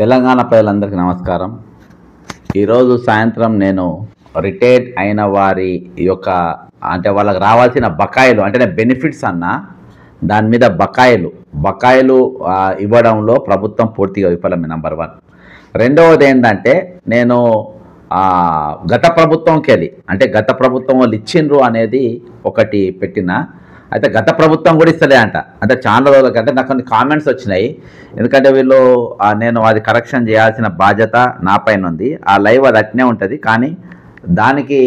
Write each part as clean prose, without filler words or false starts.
తెలంగాణ ప్రజలందరికీ నమస్కారం. ఈరోజు సాయంత్రం నేను రిటైర్డ్ అయిన వారి యొక్క అంటే వాళ్ళకి రావాల్సిన బకాయిలు అంటే బెనిఫిట్స్ దాని మీద బకాయిలు ఇవ్వడంలో ప్రభుత్వం పూర్తిగా విఫలమే. నంబర్ 1. రెండవది ఏంటంటే నేను గత ప్రభుత్వంకి వెళ్ళి అంటే గత ప్రభుత్వం వాళ్ళు ఇచ్చిండ్రు అనేది ఒకటి పెట్టిన. అయితే గత ప్రభుత్వం కూడా ఇస్తలే అంట. అంటే చాలా రోజులకి అంటే నాకు కొన్ని కామెంట్స్ వచ్చినాయి. ఎందుకంటే వీళ్ళు నేను అది కరెక్షన్ చేయాల్సిన బాధ్యత నా పైన ఉంది. ఆ లైవ్ అది అట్నే ఉంటుంది. కానీ దానికి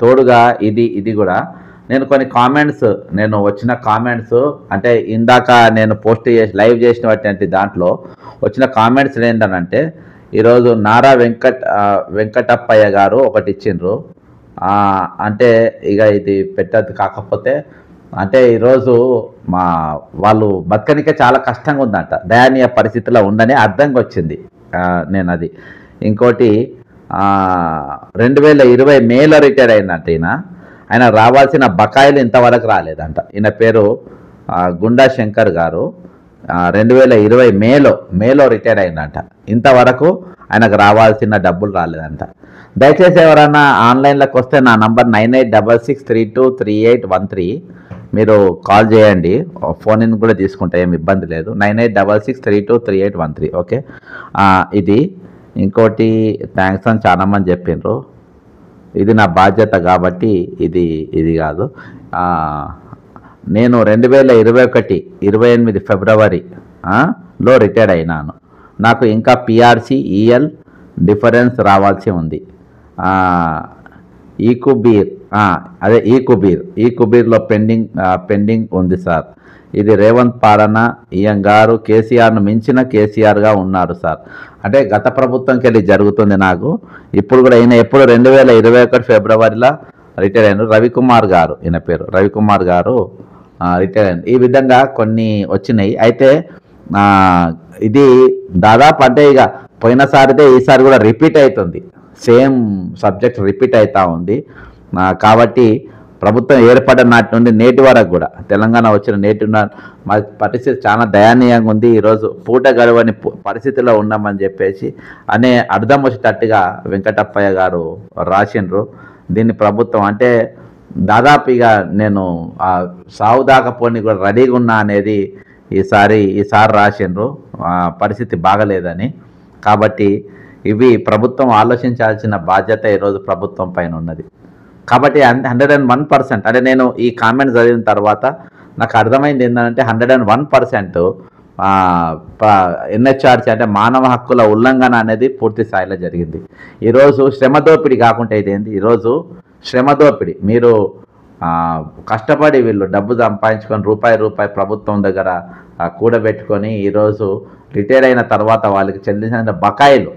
తోడుగా ఇది కూడా నేను కొన్ని కామెంట్స్ నేను వచ్చిన కామెంట్స్ అంటే ఇందాక నేను పోస్ట్ చేసి లైవ్ చేసినటువంటి దాంట్లో వచ్చిన కామెంట్స్ ఏంటనంటే ఈరోజు నారా వెంకటప్పయ్య గారు ఒకటి ఇచ్చిండ్రు. అంటే ఇక ఇది పెట్టద్దు. కాకపోతే అంటే ఈరోజు వాళ్ళు బతకనికే చాలా కష్టంగా ఉందంట, దయనీయ పరిస్థితిలో ఉందని అర్థంగా వచ్చింది. నేను అది ఇంకోటి 2020 మేలో రిటైర్ అయిందంట ఆయన రావాల్సిన బకాయిలు ఇంతవరకు రాలేదంట. ఈయన పేరు గుండా శంకర్ గారు. 2020 మేలో రిటైర్ అయిందంట. ఇంతవరకు ఆయనకు రావాల్సిన డబ్బులు రాలేదంట. దయచేసి ఎవరైనా ఆన్లైన్లోకి వస్తే నా నంబర్ 9866323813 మీరు కాల్ చేయండి. ఫోన్ ఇన్ కూడా తీసుకుంటే ఏమి ఇబ్బంది లేదు. 9866323813. ఓకే. ఇది ఇంకోటి థ్యాంక్స్ అని చాలామంది చెప్పిండ్రు. ఇది నా బాధ్యత కాబట్టి ఇది కాదు. నేను 2021 28 ఫిబ్రవరిలో రిటైర్డ్ అయినాను. నాకు ఇంకా పిఆర్సి ఈఎల్ డిఫరెన్స్ రావాల్సి ఉంది. ఈ కుబీర్లో పెండింగ్ ఉంది సార్. ఇది రేవంత్ పాలన. ఈయన గారు కేసీఆర్ను మించిన కేసీఆర్గా ఉన్నారు సార్. అంటే గత ప్రభుత్వంకి వెళ్ళి జరుగుతుంది నాకు. ఇప్పుడు కూడా ఈయన ఎప్పుడు 2021 ఫిబ్రవరిలో రిటైర్ అయినారు. రవికుమార్ గారు, ఈయన పేరు రవికుమార్ గారు రిటైర్ అయినారు. ఈ విధంగా కొన్ని వచ్చినాయి. అయితే ఇది దాదాపు అంటే ఇక పోయినసారిదే ఈసారి కూడా రిపీట్ అవుతుంది. సేమ్ సబ్జెక్ట్ రిపీట్ అవుతూ ఉంది. కాబట్టి ప్రభుత్వం ఏర్పడిన నాటి నుండి నేటి వరకు కూడా తెలంగాణ వచ్చిన నేటి మా పరిస్థితి చాలా దయనీయంగా ఉంది. ఈరోజు పూట గడవని పరిస్థితిలో ఉన్నామని చెప్పేసి అర్థం వచ్చేటట్టుగా వెంకటప్పయ్య గారు రాసిండ్రు. దీన్ని ప్రభుత్వం అంటే దాదాపు ఇక నేను సావు దాకా పోని కూడా రెడీగా ఉన్నా అనేది ఈసారి రాసిండ్రు. పరిస్థితి బాగలేదని. కాబట్టి ఇవి ప్రభుత్వం ఆలోచించాల్సిన బాధ్యత ఈరోజు ప్రభుత్వం పైన ఉన్నది. కాబట్టి 101% అంటే నేను ఈ కామెంట్ చదివిన తర్వాత నాకు అర్థమైంది ఏంటంటే 101% ఎన్హెచ్ఆర్సీ అంటే మానవ హక్కుల ఉల్లంఘన అనేది పూర్తి స్థాయిలో జరిగింది. ఈరోజు శ్రమ దోపిడీ కాకుండా ఇదేంది, ఈరోజు శ్రమ దోపిడీ. మీరు కష్టపడి వీళ్ళు డబ్బు సంపాదించుకొని రూపాయి ప్రభుత్వం దగ్గర కూడబెట్టుకొని ఈరోజు రిటైర్ అయిన తర్వాత వాళ్ళకి చెల్లించిన బకాయిలు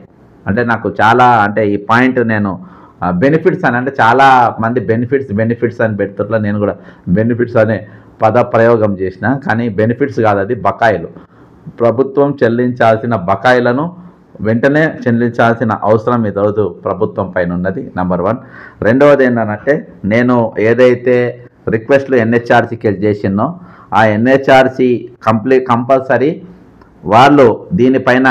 అంటే నాకు చాలా అంటే ఈ పాయింట్ నేను బెనిఫిట్స్ అని అంటే చాలా మంది బెనిఫిట్స్ అని పెడుతున్నా. నేను కూడా బెనిఫిట్స్ అనే పద ప్రయోగం చేసిన. కానీ బెనిఫిట్స్ కాదు, అది బకాయిలు. ప్రభుత్వం చెల్లించాల్సిన బకాయిలను వెంటనే చెల్లించాల్సిన అవసరం ఈరోజు ప్రభుత్వం పైన ఉన్నది. నంబర్ 1. రెండవది ఏంటంటే నేను ఏదైతే రిక్వెస్ట్లు ఎన్హెచ్ఆర్సీకి చేసినో ఆ ఎన్హెచ్ఆర్సీ కంపల్సరీ వాళ్ళు దీనిపైన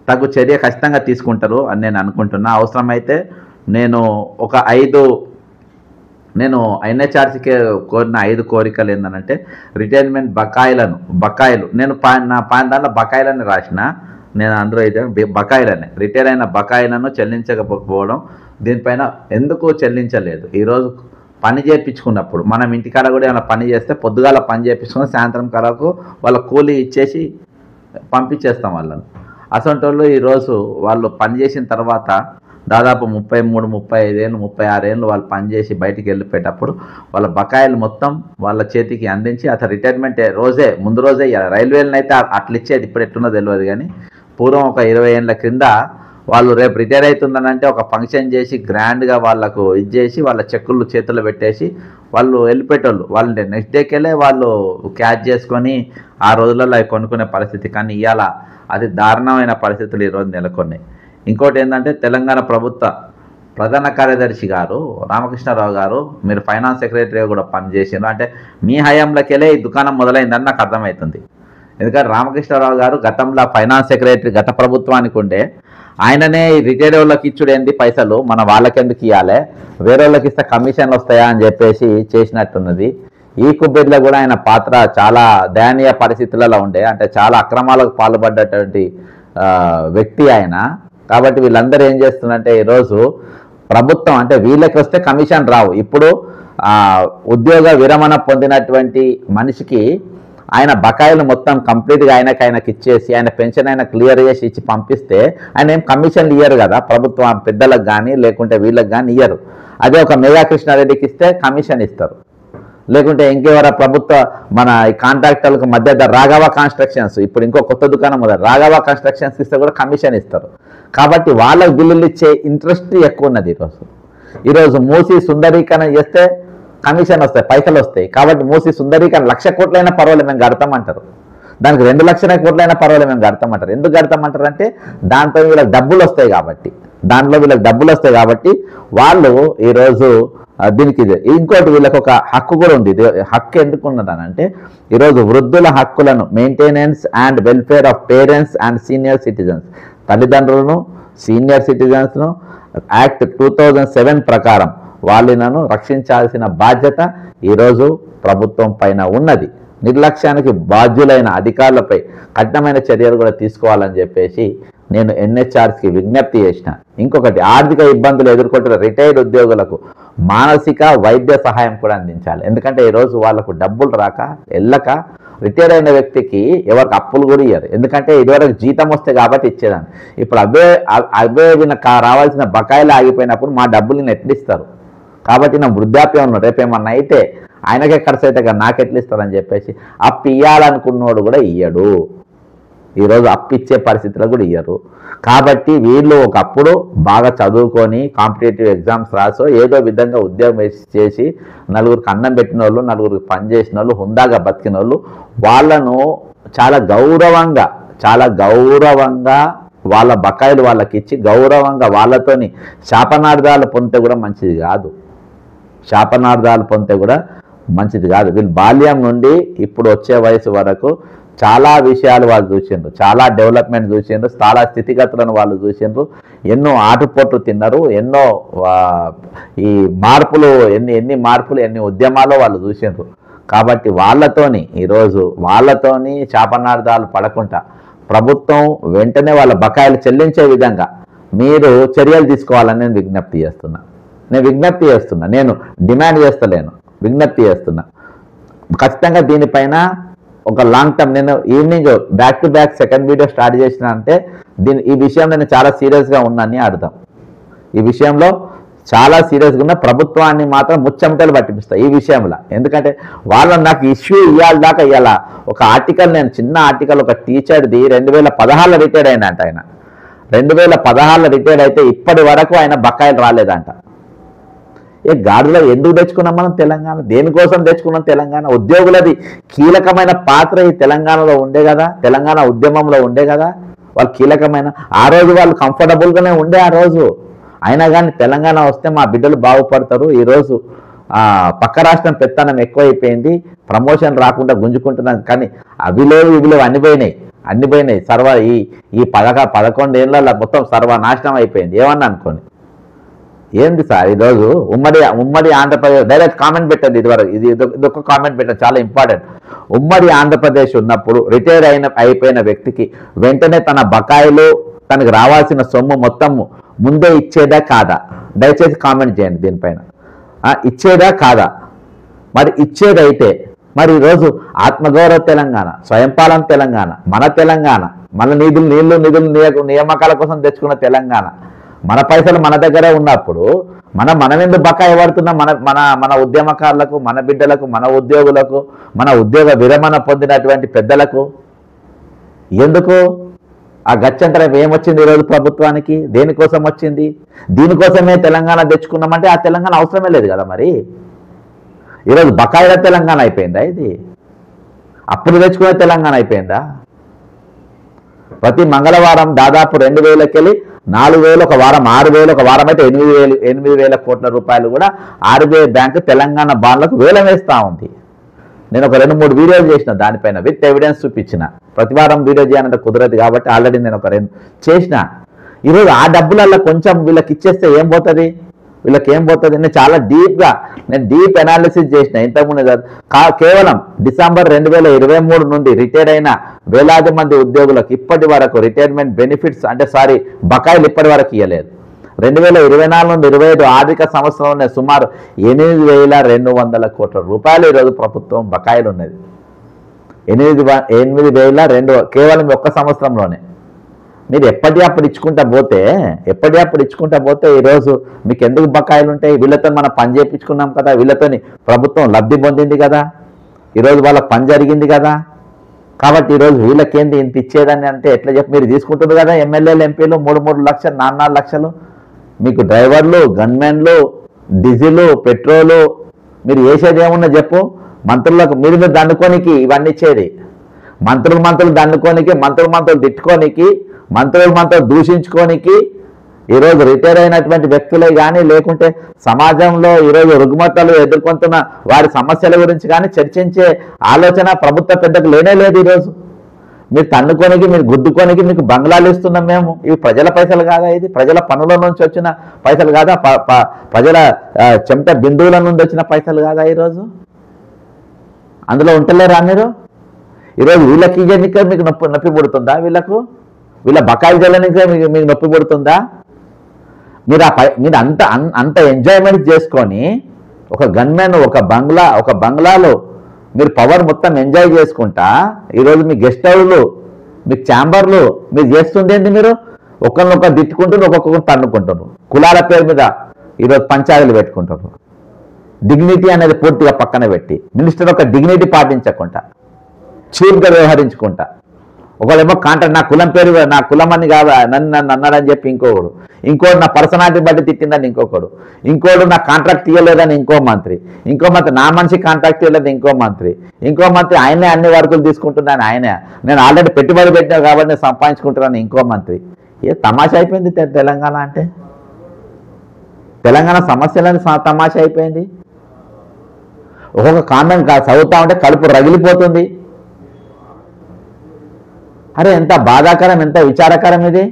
తగు చర్య ఖచ్చితంగా తీసుకుంటారు అని నేను అనుకుంటున్నా. అవసరమైతే నేను ఒక 5 నేను ఎన్హెచ్ఆర్సీకి కోరిన 5 కోరికలు ఏంటంటే రిటైర్మెంట్ బకాయిలు నేను నా దాంట్లో బకాయిలని రాసిన. నేను అందులో అయితే బకాయిలనే రిటైర్ అయిన బకాయిలను చెల్లించకపోవడం, దీనిపైన ఎందుకు చెల్లించలేదు. ఈరోజు పని చేయించుకున్నప్పుడు మనం ఇంటికాడ కూడా ఏమైనా పని చేస్తే పొద్దుగాల పని చేయించుకొని సాయంత్రం కరకు వాళ్ళ కూలీ ఇచ్చేసి పంపించేస్తాం వాళ్ళని. అసలు వాళ్ళు ఈరోజు వాళ్ళు పని చేసిన తర్వాత దాదాపు 33, 35 ఏళ్ళు 36 ఏళ్ళు వాళ్ళు పనిచేసి బయటికి వెళ్ళిపోయేటప్పుడు వాళ్ళ బకాయిలు మొత్తం వాళ్ళ చేతికి అందించి అతను రిటైర్మెంట్ ముందు రోజే రైల్వేలను అయితే అట్లా ఇచ్చేది. ఇప్పుడు ఎట్లున్నో తెలియదు. కానీ పూర్వం ఒక 20 ఏళ్ళ క్రింద వాళ్ళు రేపు రిటైర్ అవుతుందనంటే ఒక ఫంక్షన్ చేసి గ్రాండ్గా వాళ్ళకు ఇచ్చేసి వాళ్ళ చెక్కులు చేతుల్లో పెట్టేసి వాళ్ళు వెళ్ళిపోయేటోళ్ళు. వాళ్ళు నెక్స్ట్ డేకి వెళ్ళే వాళ్ళు క్యాచ్ చేసుకొని ఆ రోజులలో అవి కొనుక్కునే పరిస్థితి. కానీ ఇవాళ అది దారుణమైన పరిస్థితులు ఈరోజు నెలకొన్నాయి. ఇంకోటి ఏంటంటే తెలంగాణ ప్రభుత్వ ప్రధాన కార్యదర్శి గారు రామకృష్ణారావు గారు, మీరు ఫైనాన్స్ సెక్రటరీగా కూడా పనిచేసారు. అంటే మీ హయాంలోకి వెళ్ళే ఈ దుకాణం మొదలైందని నాకు అర్థమవుతుంది. ఎందుకంటే రామకృష్ణారావు గారు గతంలో ఫైనాన్స్ సెక్రటరీ గత ప్రభుత్వానికి ఉండే, ఆయననే రిటైర్డ్ వాళ్ళకి ఇచ్చుడు ఏంది పైసలు, మన వాళ్ళకెందుకు ఇవ్వాలి, వేరే వాళ్ళకి ఇస్తే కమిషన్లు వస్తాయా అని చెప్పేసి చేసినట్టున్నది. ఈ కుబ్బెడ్లో కూడా ఆయన పాత్ర చాలా దయనీయ పరిస్థితులలో ఉండే, అంటే చాలా అక్రమాలకు పాల్పడ్డటువంటి వ్యక్తి ఆయన. కాబట్టి వీళ్ళందరూ ఏం చేస్తున్నారంటే ఈరోజు ప్రభుత్వం అంటే వీళ్ళకి వస్తే కమిషన్ రావు. ఇప్పుడు ఉద్యోగ విరమణ పొందినటువంటి మనిషికి ఆయన బకాయిలు మొత్తం కంప్లీట్గా ఆయనకి ఇచ్చేసి ఆయన పెన్షన్ ఆయన క్లియర్ చేసి ఇచ్చి పంపిస్తే ఆయన ఏం కమిషన్లు ఇయ్యరు కదా, ప్రభుత్వం పెద్దలకు కానీ లేకుంటే వీళ్ళకి కానీ ఇయ్యరు. అదే ఒక మెగా కృష్ణారెడ్డికి ఇస్తే కమిషన్ ఇస్తారు, లేకుంటే ఇంకెవరా ప్రభుత్వ మన ఈ కాంట్రాక్టర్లకు మధ్య రాఘవ కన్స్ట్రక్షన్స్, ఇప్పుడు ఇంకో కొత్త దుకాణం మొదలు రాఘవ కన్స్ట్రక్షన్స్ ఇస్తే కూడా కమిషన్ ఇస్తారు. కాబట్టి వాళ్ళకు బిల్లులు ఇచ్చే ఇంట్రెస్ట్ ఎక్కువ ఉన్నది. ఈరోజు మూసి సుందరీకరణ చేస్తే కమిషన్ వస్తాయి, పైసలు వస్తాయి. కాబట్టి మూసి సుందరీకరణ 1,00,000 కోట్లైనా పర్వాలేదు మేము కడతామంటారు, దానికి 2,00,000 కోట్లైనా పర్వాలేదు మేము కడతామంటారు. ఎందుకు కడతామంటారు అంటే దాంతో వీళ్ళకి డబ్బులు వస్తాయి కాబట్టి, వీళ్ళకి డబ్బులు వస్తాయి కాబట్టి వాళ్ళు ఈరోజు దీనికి ఇంకోటి వీళ్ళకి ఒక హక్కు కూడా ఉంది. హక్కు ఎందుకు ఉన్నదనంటే ఈరోజు వృద్ధుల హక్కులను maintenance and welfare of parents and senior citizens, తల్లిదండ్రులను సీనియర్ సిటిజన్స్ను యాక్ట్ 2007 ప్రకారం వాళ్ళను రక్షించాల్సిన బాధ్యత ఈరోజు ప్రభుత్వం పైన ఉన్నది. నిర్లక్ష్యానికి బాధ్యులైన అధికారులపై కఠినమైన చర్యలు కూడా తీసుకోవాలని చెప్పేసి నేను ఎన్హెచ్ఆర్కి విజ్ఞప్తి చేసిన. ఇంకొకటి, ఆర్థిక ఇబ్బందులు ఎదుర్కొంటున్న రిటైర్డ్ ఉద్యోగులకు మానసిక వైద్య సహాయం కూడా అందించాలి. ఎందుకంటే ఈరోజు వాళ్ళకు డబ్బులు రాక వెళ్ళక రిటైర్ అయిన వ్యక్తికి ఎవరికి అప్పులు కూడా ఇయ్యరు. ఎందుకంటే ఇదివరకు జీతం వస్తే కాబట్టి ఇచ్చేదాన్ని, ఇప్పుడు అవే రావాల్సిన బకాయిలు ఆగిపోయినప్పుడు మా డబ్బులు నేను ఎట్లిస్తారు. కాబట్టి నా వృద్ధాప్యం ఉన్నాడు, రేపేమన్నా అయితే ఆయనకే ఖర్చు అయితే కదా నాకెట్లు ఇస్తారని చెప్పేసి అప్పు ఇవ్వాలనుకున్నోడు కూడా ఇయ్యడు. ఈరోజు అప్పు ఇచ్చే పరిస్థితులు కూడా ఇయ్యరు. కాబట్టి వీళ్ళు ఒకప్పుడు బాగా చదువుకొని కాంపిటేటివ్ ఎగ్జామ్స్ రాసో ఏదో విధంగా ఉద్యోగం చేసి నలుగురికి అన్నం పెట్టిన వాళ్ళు, నలుగురికి పని చేసిన వాళ్ళు, హుందాగా బతికిన వాళ్ళు, వాళ్ళను చాలా గౌరవంగా వాళ్ళ బకాయిలు వాళ్ళకి ఇచ్చి గౌరవంగా వాళ్ళతోని శాపనార్థాలు పొందితే కూడా మంచిది కాదు. వీళ్ళు బాల్యం నుండి ఇప్పుడు వచ్చే వయసు వరకు చాలా విషయాలు వాళ్ళు చూసిండ్రు, చాలా డెవలప్మెంట్ చూసిండ్రు, చాలా స్థితిగతులను వాళ్ళు చూసిండ్రు, ఎన్నో ఆటుపోట్లు తిన్నారు, ఎన్నో ఈ మార్పులు ఎన్ని మార్పులు ఎన్ని ఉద్యమాలు వాళ్ళు చూసిండ్రు. కాబట్టి వాళ్ళతోని శాపనార్థాలు పడకుండా ప్రభుత్వం వెంటనే వాళ్ళ బకాయిలు చెల్లించే విధంగా మీరు చర్యలు తీసుకోవాలని నేను విజ్ఞప్తి చేస్తున్నా. నేను డిమాండ్ చేస్తలేను, విజ్ఞప్తి చేస్తున్నా. ఖచ్చితంగా దీనిపైన ఒక లాంగ్ టర్మ్, నేను evening back to back second video start చేసిన అంటే ఈ విషయంలో నేను చాలా సీరియస్గా ఉన్నానని అర్థం. ఈ విషయంలో చాలా సీరియస్గా ఉన్న ప్రభుత్వాన్ని మాత్రం ముచ్చెమటలు పట్టిపిస్తాయి ఈ విషయంలో. ఎందుకంటే వాళ్ళని నాకు ఇష్యూ ఇవ్వాల ఒక ఆర్టికల్, నేను చిన్న ఆర్టికల్, ఒక టీచర్ది 2016 రిటైర్డ్ అయినంట. ఆయన 2016 రిటైర్డ్ అయితే ఇప్పటి వరకు ఆయన బకాయిలు రాలేదంట. గాడిలో ఎందుకు తెచ్చుకున్నాం మనం తెలంగాణ? దేనికోసం తెచ్చుకున్నాం తెలంగాణ? ఉద్యోగులది కీలకమైన పాత్ర ఈ తెలంగాణలో ఉండే కదా, తెలంగాణ ఉద్యమంలో ఉండే కదా. వాళ్ళు కీలకమైన ఆ రోజు వాళ్ళు కంఫర్టబుల్గానే ఉండే ఆ రోజు. అయినా కానీ తెలంగాణ వస్తే మా బిడ్డలు బాగుపడతారు. ఈరోజు పక్క రాష్ట్రం పెత్తనం ఎక్కువైపోయింది, ప్రమోషన్ రాకుండా గుంజుకుంటున్నాను. కానీ అవి లేవు అన్ని పోయినాయి. ఈ 11 ఏళ్ళ మొత్తం సర్వనాశనం అయిపోయింది. ఏమన్నా అనుకోండి. ఏంది సార్ ఈరోజు ఉమ్మడి ఆంధ్రప్రదేశ్, డైరెక్ట్ కామెంట్ పెట్టండి. ఇదొక కామెంట్ పెట్టండి, చాలా ఇంపార్టెంట్. ఉమ్మడి ఆంధ్రప్రదేశ్ ఉన్నప్పుడు రిటైర్ అయిపోయిన వ్యక్తికి వెంటనే తన బకాయిలు, తనకు రావాల్సిన సొమ్ము మొత్తం ముందే ఇచ్చేదా కాదా? దయచేసి కామెంట్ చేయండి దీనిపైన. ఇచ్చేదా కాదా? మరి ఇచ్చేదైతే మరి ఈరోజు ఆత్మగౌరవ తెలంగాణ, స్వయంపాలన తెలంగాణ, మన నిధులు నియామకాల కోసం తెచ్చుకున్న తెలంగాణ, మన పైసలు మన దగ్గరే ఉన్నప్పుడు మనం ఎందుకు బకాయి పడుతున్నాం? మన ఉద్యమకారులకు, మన బిడ్డలకు, మన ఉద్యోగులకు, మన ఉద్యోగ విరమణ పొందినటువంటి పెద్దలకు ఎందుకు ఆ గచ్చంతరం ఏమొచ్చింది ఈరోజు ప్రభుత్వానికి? దేనికోసం వచ్చింది? దీనికోసమే తెలంగాణ తెచ్చుకున్నామంటే ఆ తెలంగాణ అవసరమే లేదు కదా. మరి ఈరోజు బకాయిల తెలంగాణ అయిపోయిందా? ఇది అప్పుడు తెచ్చుకునే తెలంగాణ అయిపోయిందా? ప్రతి మంగళవారం దాదాపు 2,000కి వెళ్ళి 4,000 ఒక వారం, 6,000 ఒక వారం అయితే 8,000 కోట్ల రూపాయలు కూడా ఆర్బీఐ బ్యాంకు తెలంగాణ బాండ్లకు వేలం వేస్తూ ఉంది. నేను ఒక 2-3 వీడియోలు చేసిన దానిపైన విత్ ఎవిడెన్స్ చూపించిన. ప్రతివారం వీడియో చేయాలంటే కుదరదు కాబట్టి ఆల్రెడీ నేను ఒక 2 చేసిన. ఈరోజు ఆ డబ్బులల్లో కొంచెం వీళ్ళకి ఇచ్చేస్తే ఏం పోతుంది, వీళ్ళకి ఏం పోతుంది? నేను చాలా డీప్ అనాలిసిస్ చేసిన ఇంతకుముందు. కేవలం డిసెంబర్ 2023 నుండి రిటైర్ అయిన వేలాది మంది ఉద్యోగులకు ఇప్పటి వరకు రిటైర్మెంట్ బెనిఫిట్స్ బకాయిలు ఇప్పటి వరకు ఇవ్వలేదు. 2024 నుండి 25 ఆర్థిక సంవత్సరంలోనే సుమారు 8,200 కోట్ల రూపాయలు ఈరోజు ప్రభుత్వం బకాయిలు ఉన్నది. 8,200 కేవలం ఒక్క సంవత్సరంలోనే. మీరు ఎప్పటికప్పుడు ఇచ్చుకుంటా పోతే ఈరోజు మీకు ఎందుకు బకాయిలు ఉంటాయి? వీళ్ళతో మనం పని చేయించుకున్నాం కదా, వీళ్ళతో ప్రభుత్వం లబ్ధి పొందింది కదా, ఈరోజు వాళ్ళకి పని జరిగింది కదా. కాబట్టి ఈరోజు వీళ్ళకేంది ఇంత ఇచ్చేదని అంటే ఎట్లా చెప్పి మీరు తీసుకుంటున్నారు కదా. ఎమ్మెల్యేలు ఎంపీలు 3 లక్షలు 4 లక్షలు, మీకు డ్రైవర్లు, గన్మెన్లు, డీజిలు, పెట్రోలు, మీరు వేసేది ఏమున్నా చెప్పు. మంత్రులకు మీరు దండుకోనికి ఇవన్నీ ఇచ్చేది. మంత్రులు దండుకోనికి, మంత్రులు తిట్టుకోనికి, మంత్రులు దూషించుకోనికి ఈరోజు రిటైర్ అయినటువంటి వ్యక్తులే కానీ, లేకుంటే సమాజంలో ఈరోజు రుగ్మతలు ఎదుర్కొంటున్న వారి సమస్యల గురించి కానీ చర్చించే ఆలోచన ప్రభుత్వ పెద్దకు లేనే లేదు. ఈరోజు మీరు తన్నుకోనికి, మీరు గుద్దుకోనికి మీకు బంగ్లాలు ఇస్తున్నాం మేము. ఇవి ప్రజల పైసలు కాదా? ఇది ప్రజల పనుల నుంచి వచ్చిన పైసలు కాదా? ప్రజల చెమట బిందువుల నుండి వచ్చిన పైసలు కాదా? ఈరోజు అందులో ఉంటలేరా మీరు? ఈరోజు వీళ్ళకి ఇయ్యనికే మీకు నొప్పి పుడుతుందా? వీళ్ళ బకాయిలు జల్లనికే మీకు నొప్పి పుడుతుందా? మీరు అంత ఎంజాయ్మెంట్ చేసుకొని ఒక గన్మెన్ ఒక బంగ్లాలో మీరు పవర్ మొత్తం ఎంజాయ్ చేసుకుంటా ఈరోజు మీ గెస్ట్ హౌస్లు, మీ ఛాంబర్లు మీరు చేస్తుండేంది? మీరు ఒకరినొకరు తిట్టుకుంటారు, ఒక్కొక్కరు తన్నుకుంటారు. కులాల పేరు మీద ఈరోజు పంచాయతీలు పెట్టుకుంటారు. డిగ్నిటీ అనేది పూర్తిగా పక్కన పెట్టి, మినిస్టర్ ఒక డిగ్నిటీ పాటించకుండా, చీప్గా వ్యవహరించుకుంటా, ఒకళ్ళేమో కాంట్రాక్ట్ నా కులం పేరు నా కులం అని కాదు నన్ను అన్నాడని చెప్పి ఇంకోడు నా పర్సనాలిటీ బట్టి తిట్టిందని ఇంకోడు నా కాంట్రాక్ట్ ఇవ్వలేదని ఇంకో మంత్రి నా మనిషి కాంట్రాక్ట్ ఇవ్వలేదు ఇంకో మంత్రి ఆయనే అన్ని వర్కులు తీసుకుంటున్నాను, నేను ఆల్రెడీ పెట్టుబడి పెట్టినా కాబట్టి నేను సంపాదించుకుంటున్నాను ఇంకో మంత్రి. ఏ తమాషా అయిపోయింది తెలంగాణ అంటే. తెలంగాణ సమస్యలని తమాషా అయిపోయింది. ఒక్కొక్క కామెంట్ చదువుతా ఉంటే కడుపు రగిలిపోతుంది. అరే ఎంత బాధాకరం, ఎంత విచారకరం ఇది.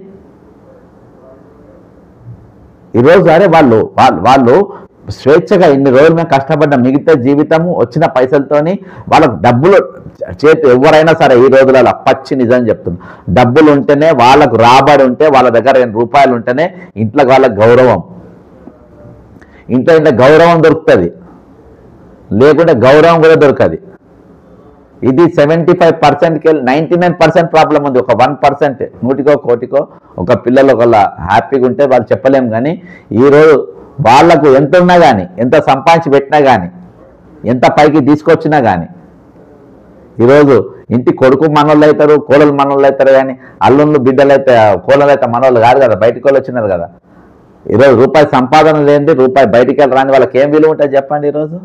ఈరోజు అరే వాళ్ళు స్వేచ్ఛగా ఇన్ని రోజులు మేము కష్టపడ్డ మిగతా జీవితము వచ్చిన పైసలతోని వాళ్ళకు డబ్బులు ఎవరైనా సరే ఈ రోజులలో పచ్చి నిజం చెప్తుంది, డబ్బులు ఉంటేనే వాళ్ళకు రాబడి ఉంటే, వాళ్ళ దగ్గర 2 రూపాయలు ఉంటేనే ఇంట్లో వాళ్ళకి గౌరవం, ఇంట్లో గౌరవం దొరుకుతుంది, లేకుంటే గౌరవం కూడా దొరకదు. ఇది 75%కి వెళ్ళి 99% ప్రాబ్లం ఉంది. ఒక 1% 100కో 1కోటికో ఒక పిల్లలు ఒకళ్ళ హ్యాపీగా ఉంటే వాళ్ళు చెప్పలేము. కానీ ఈరోజు వాళ్లకు ఎంత ఉన్నా కానీ, ఎంత సంపాదించి పెట్టినా కానీ, ఎంత పైకి తీసుకొచ్చినా కానీ ఈరోజు ఇంటి కొడుకు మనోళ్ళు అవుతారు, కోడలు మనోళ్ళు అవుతారు. కానీ అల్లుళ్ళు బిడ్డలు అయితే కోడలు అయితే మనోళ్ళు కాదు కదా, బయటికి వాళ్ళు వచ్చినారు కదా. ఈరోజు రూపాయి సంపాదన లేనిది, రూపాయి బయటికి వెళ్ళి రాని వాళ్ళకి ఏం విలువ ఉంటుంది చెప్పండి ఈరోజు.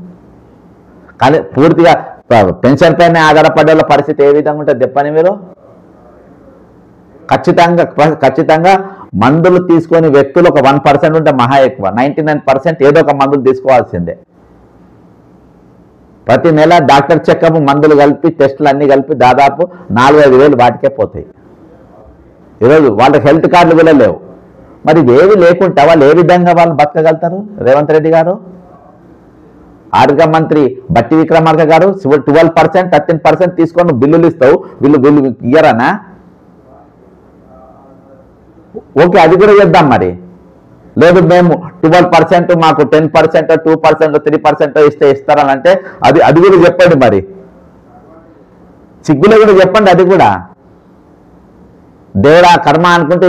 కానీ పూర్తిగా పెన్షన్ పైన ఆధారపడే వాళ్ళ పరిస్థితి ఏ విధంగా ఉంటుంది చెప్పండి మీరు. ఖచ్చితంగా మందులు తీసుకొని వ్యక్తులు ఒక 1% ఉంటే మహా ఎక్కువ, 99% ఏదో ఒక మందులు తీసుకోవాల్సిందే. ప్రతి నెల డాక్టర్ చెకప్, మందులు కలిపి, టెస్టులు అన్నీ కలిపి దాదాపు 4-5 వేలు వాటికే పోతాయి. ఈరోజు వాళ్ళకి హెల్త్ కార్డులు కూడా లేవు. మరి ఇవేవి లేకుండా వాళ్ళు ఏ విధంగా వాళ్ళు బతకగలుగుతారు? రేవంత్ రెడ్డి గారు, ఆర్థిక మంత్రి బట్టి విక్రమార్క గారు 12%, 13% తీసుకొని బిల్లులు ఇస్తావు, వీళ్ళు ఇయ్యరనా? ఓకే, అది కూడా చేద్దాం. మరి లేదు మేము 12%, మాకు 10%, 2%, 3% ఇస్తే ఇస్తారని అంటే అది కూడా చెప్పండి. మరి సిగ్గులో కూడా చెప్పండి. అది కూడా దేవుడా కర్మ అనుకుంటే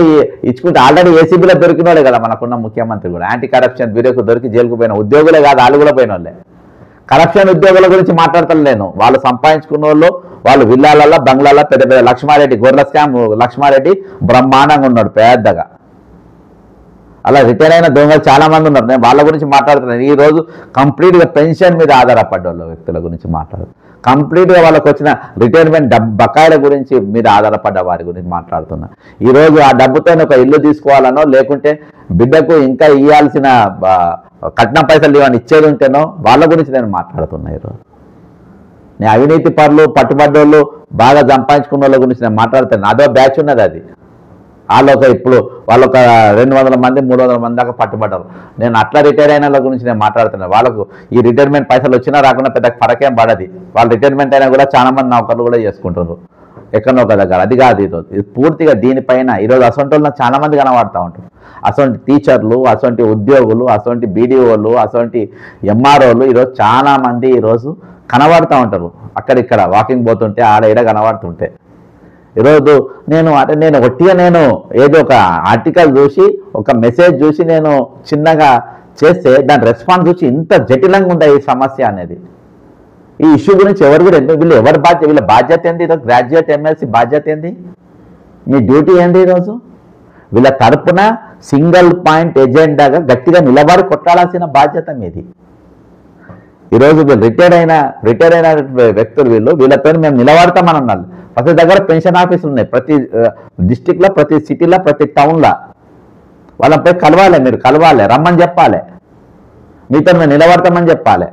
ఇచ్చుకుంటే ఆల్రెడీ ఏసీబీలో దొరికిన వాళ్ళే కదా మనకున్న ముఖ్యమంత్రి కూడా. యాంటీ కరప్షన్ బ్యూరోకు దొరికి జైలుకు పోయిన ఉద్యోగులే కాదు, వాళ్ళు కూడా పోయిన వాళ్ళే. కరప్షన్ ఉద్యోగుల గురించి మాట్లాడతాను నేను. వాళ్ళు సంపాదించుకున్న వాళ్ళు విల్లాలలో, బంగ్లాలో పెద్ద పెద్ద లక్ష్మారెడ్డి, గొర్రెల స్కామ్ లక్ష్మారెడ్డి బ్రహ్మాండంగా ఉన్నాడు పెద్దగా. అలా రిటైర్ అయిన దొంగలు చాలా మంది ఉన్నారు. నేను వాళ్ళ గురించి మాట్లాడుతున్నాను. ఈరోజు కంప్లీట్గా పెన్షన్ మీద ఆధారపడ్డ వాళ్ళ వ్యక్తుల గురించి మాట్లాడుతున్నాను. కంప్లీట్గా వాళ్ళకు వచ్చిన రిటైర్మెంట్ బకాయిల గురించి మీద ఆధారపడ్డ వారి గురించి మాట్లాడుతున్నా. ఈరోజు ఆ డబ్బుతో ఒక ఇల్లు తీసుకోవాలనో, లేకుంటే బిడ్డకు ఇంకా ఇవ్వాల్సిన కట్నం పైసలు ఇవన్నీ ఇచ్చేది ఉంటేనో వాళ్ళ గురించి నేను మాట్లాడుతున్నా. ఈరోజు నేను అవినీతి పరులు పట్టుబడ్డోళ్ళు బాగా సంపాదించుకున్న వాళ్ళ గురించి నేను మాట్లాడుతాను. అదో బ్యాచ్ ఉన్నది అది. వాళ్ళొక ఇప్పుడు వాళ్ళొక 200 మంది 300 మంది దాకా పట్టుబడ్డారు. నేను అట్లా రిటైర్ అయిన వాళ్ళ గురించి నేను మాట్లాడుతున్నాను. వాళ్ళకు ఈ రిటైర్మెంట్ పైసలు వచ్చినా రాకుండా పెద్ద ఫరకేం పడది. వాళ్ళు రిటైర్మెంట్ అయినా కూడా చాలా మంది నౌకర్లు కూడా చేసుకుంటున్నారు ఎక్కడో ఒక దగ్గర. అది కాదు ఈరోజు, ఇది పూర్తిగా దీనిపైన ఈరోజు అసొంటి వాళ్ళు చాలా మంది కనబడుతూ ఉంటారు. అసొంటి టీచర్లు, అసొంటి ఉద్యోగులు, అసొంటి బీడీఓలు, అసొంటి ఎంఆర్ఓలు ఈరోజు చాలా మంది ఈరోజు కనబడుతూ ఉంటారు. అక్కడిక్కడ వాకింగ్ పోతుంటే ఆడ ఈడ కనబడుతుంటే ఈరోజు నేను ఒట్టిగా ఏదో ఒక ఆర్టికల్ చూసి ఒక మెసేజ్ చూసి నేను చిన్నగా చేస్తే దాని రెస్పాన్స్ చూసి ఇంత జటిలంగా ఉంది ఈ సమస్య అనేది. ఈ ఇష్యూ గురించి ఎవరు కూడా వీళ్ళు ఎవరి బాధ్యత, వీళ్ళ బాధ్యత ఏంది? ఈరోజు గ్రాడ్యుయేట్ ఎమ్మెల్సీ బాధ్యత ఏంది? మీ డ్యూటీ ఏంది? ఈరోజు వీళ్ళ తరపున సింగిల్ పాయింట్ ఎజెండాగా గట్టిగా నిలబడి కొట్టాల్సిన బాధ్యత మీది. ఈరోజు వీళ్ళు రిటైర్ అయిన వ్యక్తులు వీళ్ళ పేరు మేము నిలబడతామని అన్నారు. ప్రతి దగ్గర పెన్షన్ ఆఫీసులు ఉన్నాయి, ప్రతి డిస్టిక్లో, ప్రతి సిటీలో, ప్రతి టౌన్లో. వాళ్ళ పోయి కలవాలి, మీరు కలవాలి, రమ్మని చెప్పాలి, మీతో మేము నిలబడతామని చెప్పాలి.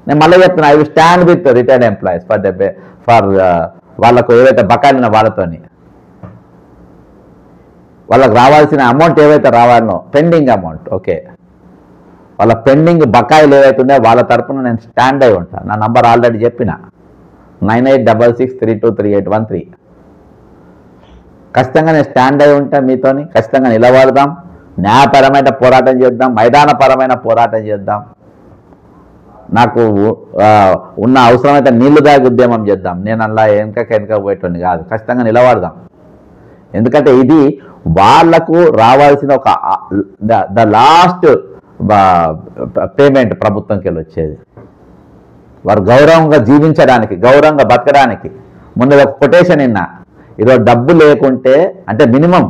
నేను మళ్ళీ చెప్తున్నా, I will stand with retired employees for వాళ్ళకు ఏవైతే బకాయిలున్న వాళ్ళతోని వాళ్ళకు రావాల్సిన అమౌంట్ ఏవైతే రావాలనో పెండింగ్ అమౌంట్, ఓకే, వాళ్ళ పెండింగ్ బకాయిలు ఏవైతే ఉన్నాయో వాళ్ళ తరఫున నేను స్టాండ్ అయి ఉంటాను. నా నంబర్ ఆల్రెడీ చెప్పిన 9866323813. ఖచ్చితంగా నేను స్టాండ్ అయి ఉంటాను మీతోని. ఖచ్చితంగా నిలబడదాం, న్యాయపరమైన పోరాటం చేద్దాం, మైదానపరమైన పోరాటం చేద్దాం. నాకు ఉన్న అవసరమైతే నీళ్లు దాగి ఉద్యమం చేద్దాం. నేను అలా వెనక పోయేటోని కాదు, ఖచ్చితంగా నిలబడదాం. ఎందుకంటే ఇది వాళ్లకు రావాల్సిన ఒక ద లాస్ట్ పేమెంట్ ప్రభుత్వంకి వెళ్ళి వచ్చేది. వారు గౌరవంగా జీవించడానికి, గౌరవంగా బతకడానికి. ముందు ఒక కొటేషన్ విన్నా, ఈరోజు డబ్బు లేకుంటే, అంటే మినిమం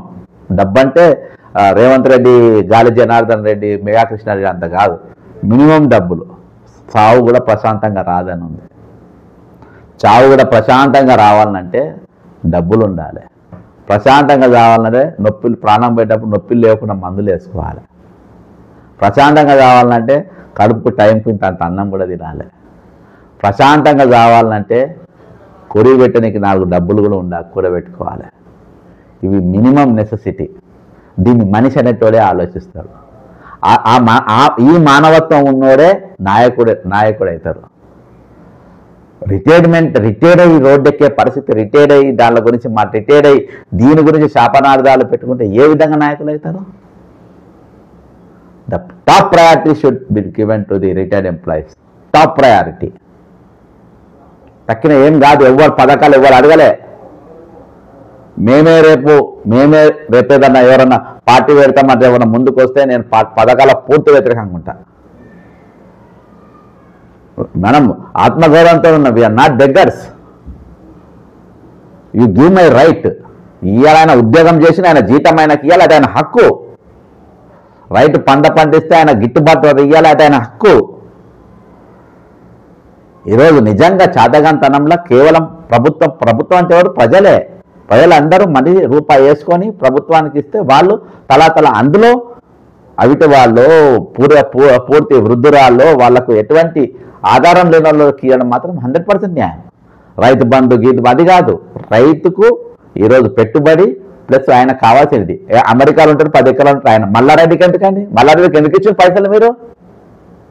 డబ్బు అంటే రేవంత్ రెడ్డి, గాలి జనార్దన్ రెడ్డి, మెగా కృష్ణారెడ్డి అంత కాదు, మినిమం డబ్బులు. చావు కూడా ప్రశాంతంగా రాదని ఉంది. చావు కూడా ప్రశాంతంగా రావాలంటే డబ్బులు ఉండాలి. ప్రశాంతంగా కావాలంటే నొప్పులు, ప్రాణం పోయేటప్పుడు నొప్పులు లేకుండా మందులు వేసుకోవాలి. ప్రశాంతంగా కావాలంటే కడుపుకు టైంకి ఇంత అన్నం కూడా తినాలి. ప్రశాంతంగా కావాలంటే కూరబెట్టడానికి 4 డబ్బులు కూడా ఉండాలి, కూరబెట్టుకోవాలి. ఇవి మినిమం నెసెసిటీ. దీన్ని మనిషి అనేటోడే ఆలోచిస్తాడు. ఈ మానవత్వం ఉన్నోడే నాయకుడు అవుతారు. రిటైర్ అయ్యి రోడ్డు ఎక్కే పరిస్థితి, రిటైర్ అయ్యి దాని గురించి రిటైర్ అయ్యి దీని గురించి శాపనార్థాలు పెట్టుకుంటే ఏ విధంగా నాయకులు అవుతారు? The top priority should be given to the retired employees. Top priority. తక్కిన ఏం కాదు, ఎవరు పథకాలు ఎవరు అడగలే. మేమే రేపేదన్నా ఎవరన్నా పార్టీ పెడతామంటే ఎవరన్నా ముందుకు వస్తే నేను పథకాల పూర్తి వ్యతిరేకంగా ఉంటా. మనం ఆత్మగౌరవంతో ఉన్నాం. We are not beggars. You give my right. ఇవాళ ఆయన ఉద్యోగం చేసిన ఆయన జీతం ఆయనకి ఇవ్వాలి, అది ఆయన హక్కు. రైతు పండిస్తే ఆయన గిట్టుబాటు ఇవ్వాలి, అది ఆయన హక్కు. ఈరోజు నిజంగా చాతగాంతనంలో కేవలం ప్రభుత్వం అంటే ఎవరు? ప్రజలందరూ మళ్ళీ రూపాయి వేసుకొని ప్రభుత్వానికి ఇస్తే వాళ్ళు తలా అందులో అవిటి వాళ్ళు పూర్తి వృద్ధురాల్లో వాళ్ళకు ఎటువంటి ఆధారం లేని వాళ్ళకి ఇవ్వడం మాత్రం 100% న్యాయం. రైతు బంధు గీతు అది కాదు. రైతుకు ఈరోజు పెట్టుబడి ప్లస్ ఆయన కావాల్సినది. అమెరికాలో ఉంటారు, 10 ఎకరాలు ఉంటారు. ఆయన మల్లారెడ్డికి ఎందుకండి? మల్లారెడ్డికి ఎందుకు ఇచ్చిన పైసలు మీరు?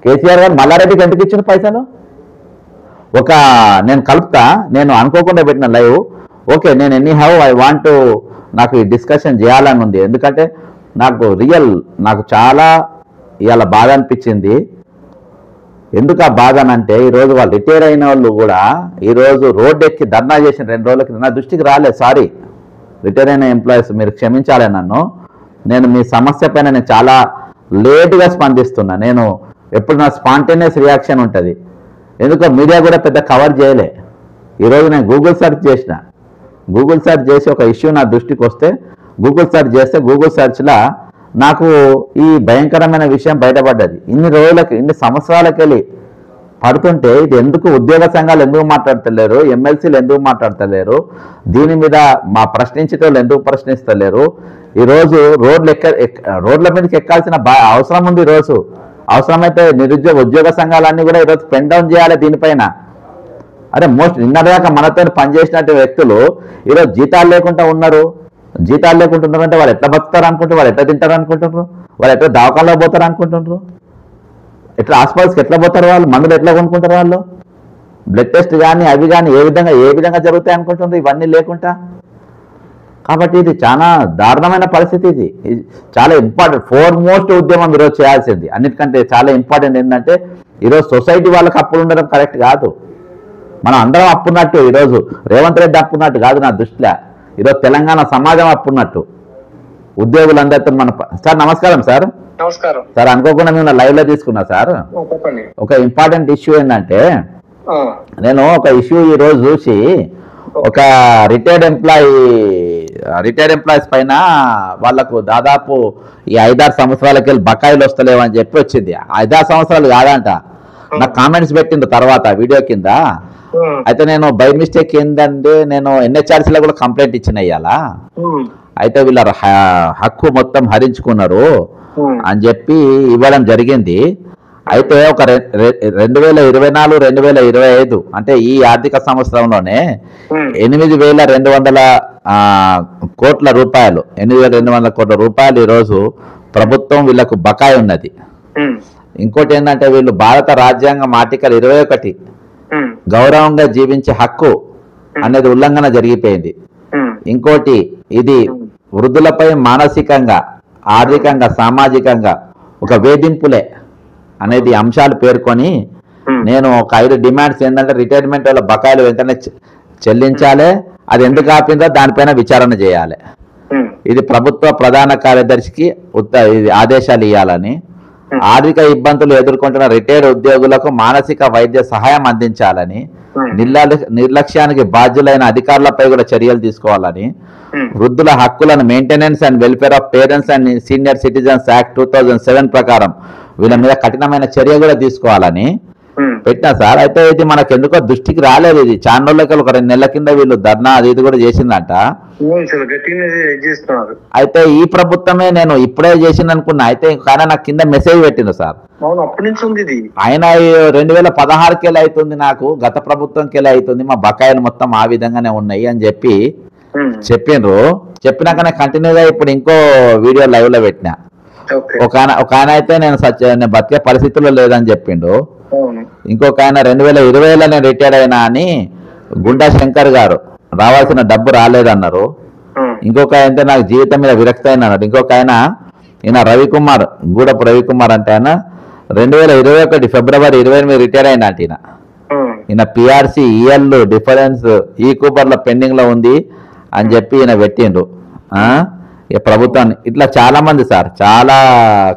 కేసీఆర్ గారు మల్లారెడ్డికి ఎందుకు ఇచ్చిన పైసలు? నేను కలుపుతా, నేను అనుకోకుండా పెట్టిన లైవ్. ఓకే, నేను ఎనీహౌ ఐ వాంట్ నాకు ఈ డిస్కషన్ చేయాలని ఉంది. ఎందుకంటే నాకు చాలా ఇవాళ బాధ అనిపించింది. ఎందుకు ఆ బాధ అంటే ఈరోజు వాళ్ళు రిటైర్ అయిన వాళ్ళు కూడా ఈరోజు రోడ్డు ఎక్కి ధర్నా చేసిన 2 రోజులకి నా దృష్టికి రాలేదు. సారీ రిటైర్ అయిన ఎంప్లాయీస్, మీరు క్షమించాలి నన్ను. నేను మీ సమస్య పైన నేను చాలా లేటుగా స్పందిస్తున్నా. నేను ఎప్పుడు నా స్పాంటేనియస్ రియాక్షన్ ఉంటుంది. ఎందుకో మీడియా కూడా పెద్ద కవర్ చేయలే. ఈరోజు నేను గూగుల్ సెర్చ్ చేసి ఒక ఇష్యూ నా దృష్టికి వస్తే గూగుల్ సెర్చ్ చేస్తే గూగుల్ సెర్చ్లో నాకు ఈ భయంకరమైన విషయం బయటపడ్డది. ఇన్ని రోజులకి, ఇన్ని సంవత్సరాలకి వెళ్ళి పడుతుంటే ఇది ఎందుకు ఉద్యోగ సంఘాలు ఎందుకు మాట్లాడతలేరు, ఎమ్మెల్సీలు ఎందుకు మాట్లాడతలేరు, దీని మీద మా ప్రశ్నించేటోళ్ళు ఎందుకు ప్రశ్నిస్తలేరు? ఈరోజు రోడ్ల మీదకి ఎక్కాల్సిన అవసరం ఉంది. ఈరోజు అవసరమైతే ఉద్యోగ సంఘాలన్నీ కూడా ఈరోజు పెన్ డౌన్ చేయాలి దీనిపైన. అరే నిన్నదాకా మనతో పనిచేసినట్టు వ్యక్తులు ఈరోజు జీతాలు లేకుండా ఉన్నారు. జీతాలు లేకుండా ఉన్నారంటే వాళ్ళు ఎట్లా బతుకుతారు అనుకుంటారు, వాళ్ళు ఎట్లా తింటారు అనుకుంటున్నారు, వాళ్ళు ఎట్లా దవాఖానలో పోతారు అనుకుంటున్నారు, ఎట్లా హాస్పిటల్స్కి ఎట్లా పోతారు, వాళ్ళు మందులు ఎట్లా కొనుక్కుంటారు, వాళ్ళు బ్లడ్ టెస్ట్ కానీ అవి కానీ ఏ విధంగా జరుగుతాయి అనుకుంటున్నారు ఇవన్నీ లేకుండా. కాబట్టి ఇది చాలా దారుణమైన పరిస్థితి. ఇది చాలా ఇంపార్టెంట్ ఫోర్మోస్ట్ ఉద్యమం ఈరోజు చేయాల్సింది. అన్నిటికంటే చాలా ఇంపార్టెంట్ ఏంటంటే ఈరోజు సొసైటీ వాళ్ళకి అప్పులు ఉండడం కరెక్ట్ కాదు. మనం అందరం అప్పున్నట్టు ఈరోజు రేవంత్ రెడ్డి అప్పున్నట్టు కాదు నా దృష్టిలో. ఈరోజు తెలంగాణ సమాజం అప్పున్నట్టు ఉద్యోగులందరితో మన సార్ నమస్కారం సార్. నమస్కారం సార్. అనుకోకుండా మేము లైవ్లో తీసుకున్నా సార్. ఒక ఇంపార్టెంట్ ఇష్యూ ఏంటంటే నేను ఒక ఇష్యూ ఈరోజు చూసి ఒక రిటైర్డ్ ఎంప్లాయీస్ పైన వాళ్లకు దాదాపు ఈ 5-6 సంవత్సరాలకి వెళ్ళి బకాయిలు వస్తలేవు అని చెప్పి వచ్చింది. 5-6 సంవత్సరాలు కాదంట, నాకు కామెంట్స్ పెట్టింది తర్వాత వీడియో కింద. అయితే నేను బై మిస్టేక్ ఏంటంటే నేను NHRCలో కూడా కంప్లైంట్ ఇచ్చిన ఇయ్యాల. అయితే వీళ్ళ హక్కు మొత్తం హరించుకున్నారు అని చెప్పి ఇవ్వడం జరిగింది. అయితే ఒక 2024-2025 అంటే ఈ ఆర్థిక సంవత్సరంలోనే 8,200 కోట్ల రూపాయలు 8,200 కోట్ల రూపాయలు ఈరోజు ప్రభుత్వం వీళ్ళకు బకాయి ఉన్నది. ఇంకోటి ఏంటంటే వీళ్ళు భారత రాజ్యాంగం ఆర్టికల్ 21 గౌరవంగా జీవించే హక్కు అనేది ఉల్లంఘన జరిగిపోయింది. ఇంకోటి ఇది వృద్ధులపై మానసికంగా, ఆర్థికంగా, సామాజికంగా ఒక వేధింపులే అనేది అంశాలు పేర్కొని నేను ఒక 5 డిమాండ్స్ ఏంటంటే రిటైర్మెంట్ వాళ్ళ బకాయిలు వెంటనే చెల్లించాలి, అది ఎందుకు ఆపిందో దానిపైన విచారణ చేయాలి, ఇది ప్రభుత్వ ప్రధాన కార్యదర్శికి ఇది ఆదేశాలు ఇవ్వాలని, ఆర్థిక ఇబ్బందులు ఎదుర్కొంటున్న రిటైర్డ్ ఉద్యోగులకు మానసిక వైద్య సహాయం అందించాలని, నిర్లక్ష్యానికి బాధ్యులైన అధికారులపై కూడా చర్యలు తీసుకోవాలని, వృద్ధుల హక్కులను maintenance and welfare of parents and senior citizens act 2007 ప్రకారం వీళ్ళ మీద కఠినమైన చర్య కూడా తీసుకోవాలని పెట్టినా సార్. అయితే ఇది మనకు ఎందుకో దృష్టికి రాలేదు. ఇది ఛానళ్ళకి ఒక 2 నెలల కింద వీళ్ళు ధర్నా అది ఇది కూడా చేసిందంట. అయితే ఈ ప్రభుత్వమే నేను ఇప్పుడే చేసింది అనుకున్నా. అయితే కానీ నాకు కింద మెసేజ్ పెట్టిండు సార్. ఆయన 2016 అవుతుంది, నాకు గత ప్రభుత్వంకి అవుతుంది, మా బకాయిలు మొత్తం ఆ విధంగానే ఉన్నాయి అని చెప్పి చెప్పిండ్రు. చెప్పినాకనే కంటిన్యూగా ఇప్పుడు ఇంకో వీడియో లైవ్ లో పెట్టినా. ఒక ఆయన అయితే నేను బతికే పరిస్థితుల్లో లేదని చెప్పిండు. ఇంకొక ఆయన 2020లో నేను రిటైర్ అయినా అని గుండా శంకర్ గారు రావాల్సిన డబ్బు రాలేదన్నారు. ఇంకొక ఆయన నాకు జీవితం మీద విరక్తి అయిన అన్నాడు. ఇంకొక ఆయన ఈయన రవికుమార్, గూడపు రవికుమార్ అంటే ఆయన 2021 ఫిబ్రవరి 28 రిటైర్ అయినా అంటే ఈయన PRC EL డిఫరెన్స్ ఈ కూపర్లో పెండింగ్ లో ఉంది అని చెప్పి ఈయన పెట్టిండు ప్రభుత్వాన్ని. ఇట్లా చాలా మంది సార్ చాలా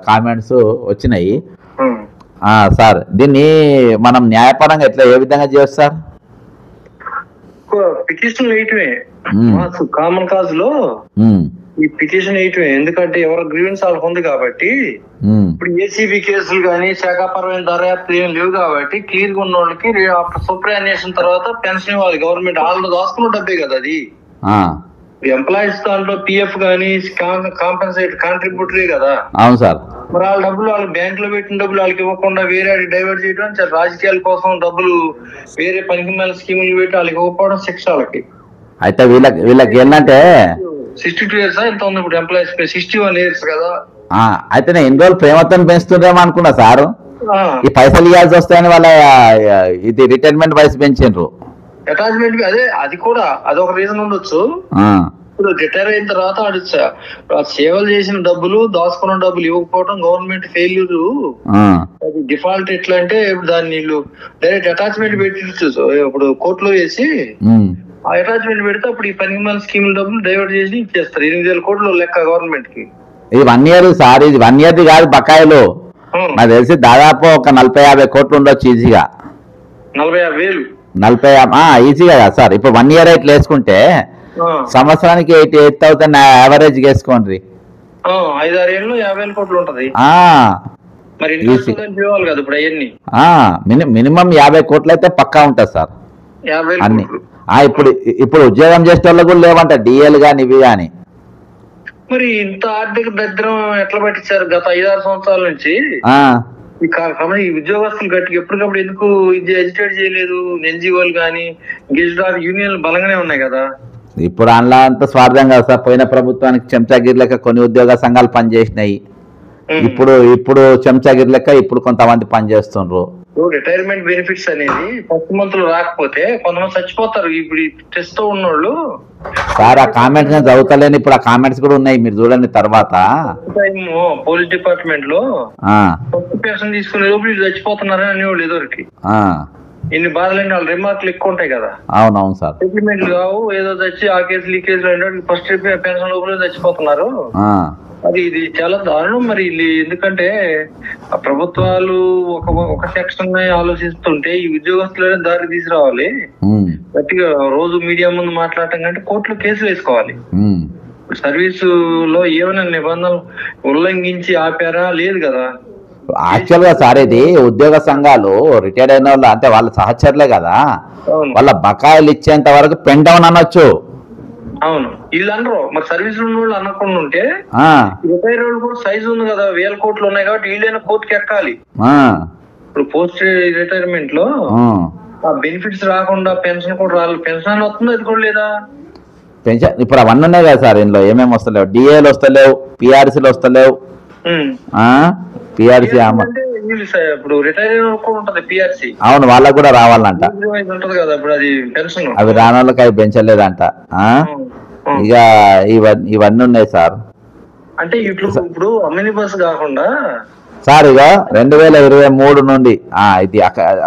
కామెంట్స్ వచ్చినాయి సార్. దీన్ని మనం న్యాయపరంగా ఎట్లా ఏ విధంగా చేయొచ్చు సార్? పిటిషన్ వేయటమే కామన్ కాజ్ లో ఈ పిటిషన్ వేయటమే. ఎందుకంటే ఎవరు గ్రీవెన్స్ వాళ్ళకు ఉంది కాబట్టి. ఇప్పుడు ACB కేసులు కానీ శాఖాపరమైన దర్యాప్తు ఏం లేవు కాబట్టి క్లియర్ గా ఉన్న వాళ్ళకి సూపరాన్వేషణ తర్వాత పెన్షన్ ఇవ్వాలి గవర్నమెంట్. వాళ్ళు దాచుకున్న డబ్బే కదా అది. ఎంప్లాయీస్ దాంట్లో PF గానీ కాంపెన్సేట్ కాంట్రిబ్యూటరీ కదా. అవును సార్. మరి వాళ్ళ డబ్బులు వాళ్ళకి బ్యాంక్ లో పెట్టిన డబ్బులు వాళ్ళకి ఇవ్వకుండా వేరే డైవర్ట్ చేయడం, రాజకీయాల కోసం డబ్బులు వేరే పనికి మేల స్కీములు పెట్టి వాళ్ళకి ఇవ్వకపోవడం శిక్ష వాళ్ళకి. అయితే వీళ్ళకి ఏంటంటే 62 years ఎంత ఉంది ఇప్పుడు ఎంప్లాయీస్ 61 years కదా. అయితే నేను ఎన్ని రోజులు ప్రేమతో పెంచుతుండేమో అనుకున్నా సార్. ఈ పైసలు ఇవ్వాల్సి వస్తాయని వాళ్ళ ఇది రిటైర్మెంట్ వయసు పెంచారు. అటాచ్మెంట్ అదే, అది కూడా అదొక రీజన్ ఉండొచ్చు. ఇప్పుడు రిటైర్ అయిన తర్వాత సేవలు చేసిన డబ్బులు దాచుకున్న డబ్బులు ఇవ్వకపోవడం గవర్నమెంట్ ఫెయిల్యూర్. అది డిఫాల్ట్ ఎట్లా అంటే దాన్ని వీళ్ళు డైరెక్ట్ అటాచ్మెంట్ పెట్టి ఇప్పుడు కోర్టులో వేసి ఆ అటాచ్మెంట్ పెడితే అప్పుడు ఈ పనికి మన స్కీముల డబ్బులు డైవర్ట్ చేసి ఇచ్చేస్తారు. 8,000 కోట్లు లెక్క గవర్నమెంట్ కి. ఇది 1 year సార్, ఇది 1 year కాదు బకాయిలు. నాకు తెలిసి దాదాపు ఒక 40-50 కోట్లు ఉండొచ్చు ఈజీగా. 45,000 ఈజీగా కదా సార్. ఇప్పుడు 1 year ఇట్లా వేసుకుంటే సంవత్సరానికి 88,000 యావరేజ్ వేసుకోండి. 5-6 ఏళ్ళు 50,000 కోట్లు ఉంటది. మరి కదా ఇప్పుడు అవన్నీ మినిమం 50 కోట్లు అయితే పక్కా ఉంటుంది సార్ అన్ని. ఇప్పుడు ఉద్యోగం చేసే వాళ్ళు కూడా లేవంట DL గాని ఇవి గాని. మరి ఇంత ఆర్థిక దరిద్రం ఎట్లా పట్టించారు గత 5-6 సంవత్సరాల నుంచి? ఈ ఉద్యోగస్తులు గట్టిగా ఎప్పటికప్పుడు ఎందుకు ఇది ఎజిటేట్ చేయలేదు? ఎన్జిఓలు కానీ గెజిటెడ్ యూనియన్లు బలంగానే ఉన్నాయి కదా. ఇప్పుడు అందులో అంత స్వార్థం కదా సార్. పోయిన ప్రభుత్వానికి చెంచాగిరి లెక్క కొన్ని ఉద్యోగ సంఘాలు పనిచేసినాయి. ఇప్పుడు చెంచాగిరి లెక్క ఇప్పుడు కొంతమంది పనిచేస్తుండ్రు. రిటైర్మెంట్ బెనిఫిట్స్ అనేది ఫస్ట్ మంత్ లో రాకపోతే కొంతమంది చచ్చిపోతారు. ఇప్పుడు టెస్ట్ తో ఉన్నోళ్ళు సార్ ఆ కామెంట్స్ నేను చదువుతలేను. ఇప్పుడు ఆ కామెంట్స్ కూడా ఉన్నాయి, మీరు చూడండి. తర్వాత పోలీస్ డిపార్ట్మెంట్ లో ఫస్ట్ పర్సన్ తీసుకునే లోపల చచ్చిపోతున్నారని అనేవాళ్ళు ఏదోరికి. ఇన్ని బాధలండి వాళ్ళ రిమార్క్లు ఎక్కువ ఉంటాయి కదా. అవునవును సార్. సెటిల్మెంట్లు కావు, ఏదో చచ్చి ఆ కేసులు ఈ కేసులు అంటే ఫస్ట్ పెన్షన్ లోపల చచ్చిపోతున్నారు. అది ఇది చాలా దారుణం. మరి ఎందుకంటే ఆ ప్రభుత్వాలు ఒక సెక్షన్ ఆలోచిస్తుంటే ఈ ఉద్యోగస్తులనే దారి తీసుకురావాలి. గట్టిగా రోజు మీడియా ముందు మాట్లాడటం కంటే కోర్టులో కేసులు వేసుకోవాలి. సర్వీసు లో ఏమైనా నిబంధనలు ఉల్లంఘించి ఆపారా? లేదు కదా. యాక్చువల్ గా సార్ ఇది ఉద్యోగ సంఘాలు రిటైర్డ్ అయిన వాళ్ళు అంటే వాళ్ళ సహచరులే కదా, వాళ్ళ బకాయిలు ఇచ్చేంత వరకు పెన్ డౌన్ అనొచ్చు. అవును, వీళ్ళు అనరు. మరి సర్వీస్ ఉన్న వాళ్ళు అనకుండా ఉంటే రిటైర్ వాళ్ళు కూడా సైజు ఉంది కదా, 1000 కోట్లు ఉన్నాయి కాబట్టి వీళ్ళైనా కోర్టుకి ఎక్కాలి. ఇప్పుడు పోస్ట్ రిటైర్మెంట్ లో ఆ బెనిఫిట్స్ రాకుండా పెన్షన్ కూడా రాలేదు. పెన్షన్ వస్తుంది, అది కూడా లేదా పెన్షన్. ఇప్పుడు అవన్నీ ఉన్నాయి కదా సార్, ఇందులో ఏమేమి వస్తలేవు? డిఏలు వస్తలేవు, పిఆర్సీలు వస్తలేవు. పిఆర్సీ ఇప్పుడు రిటైర్ ఉంటది పిఆర్సీ. అవును, వాళ్ళకు కూడా రావాలంట. ఉంటది కదా ఇప్పుడు అది పెన్షన్. అవి రాని వాళ్ళకి అవి పెంచలేదంట. ఇక ఇవన్నీ ఉన్నాయి సార్. అంటే ఇప్పుడు అమ్మినిబస్ కాకుండా సార్ ఇక 2023 నుండి ఇది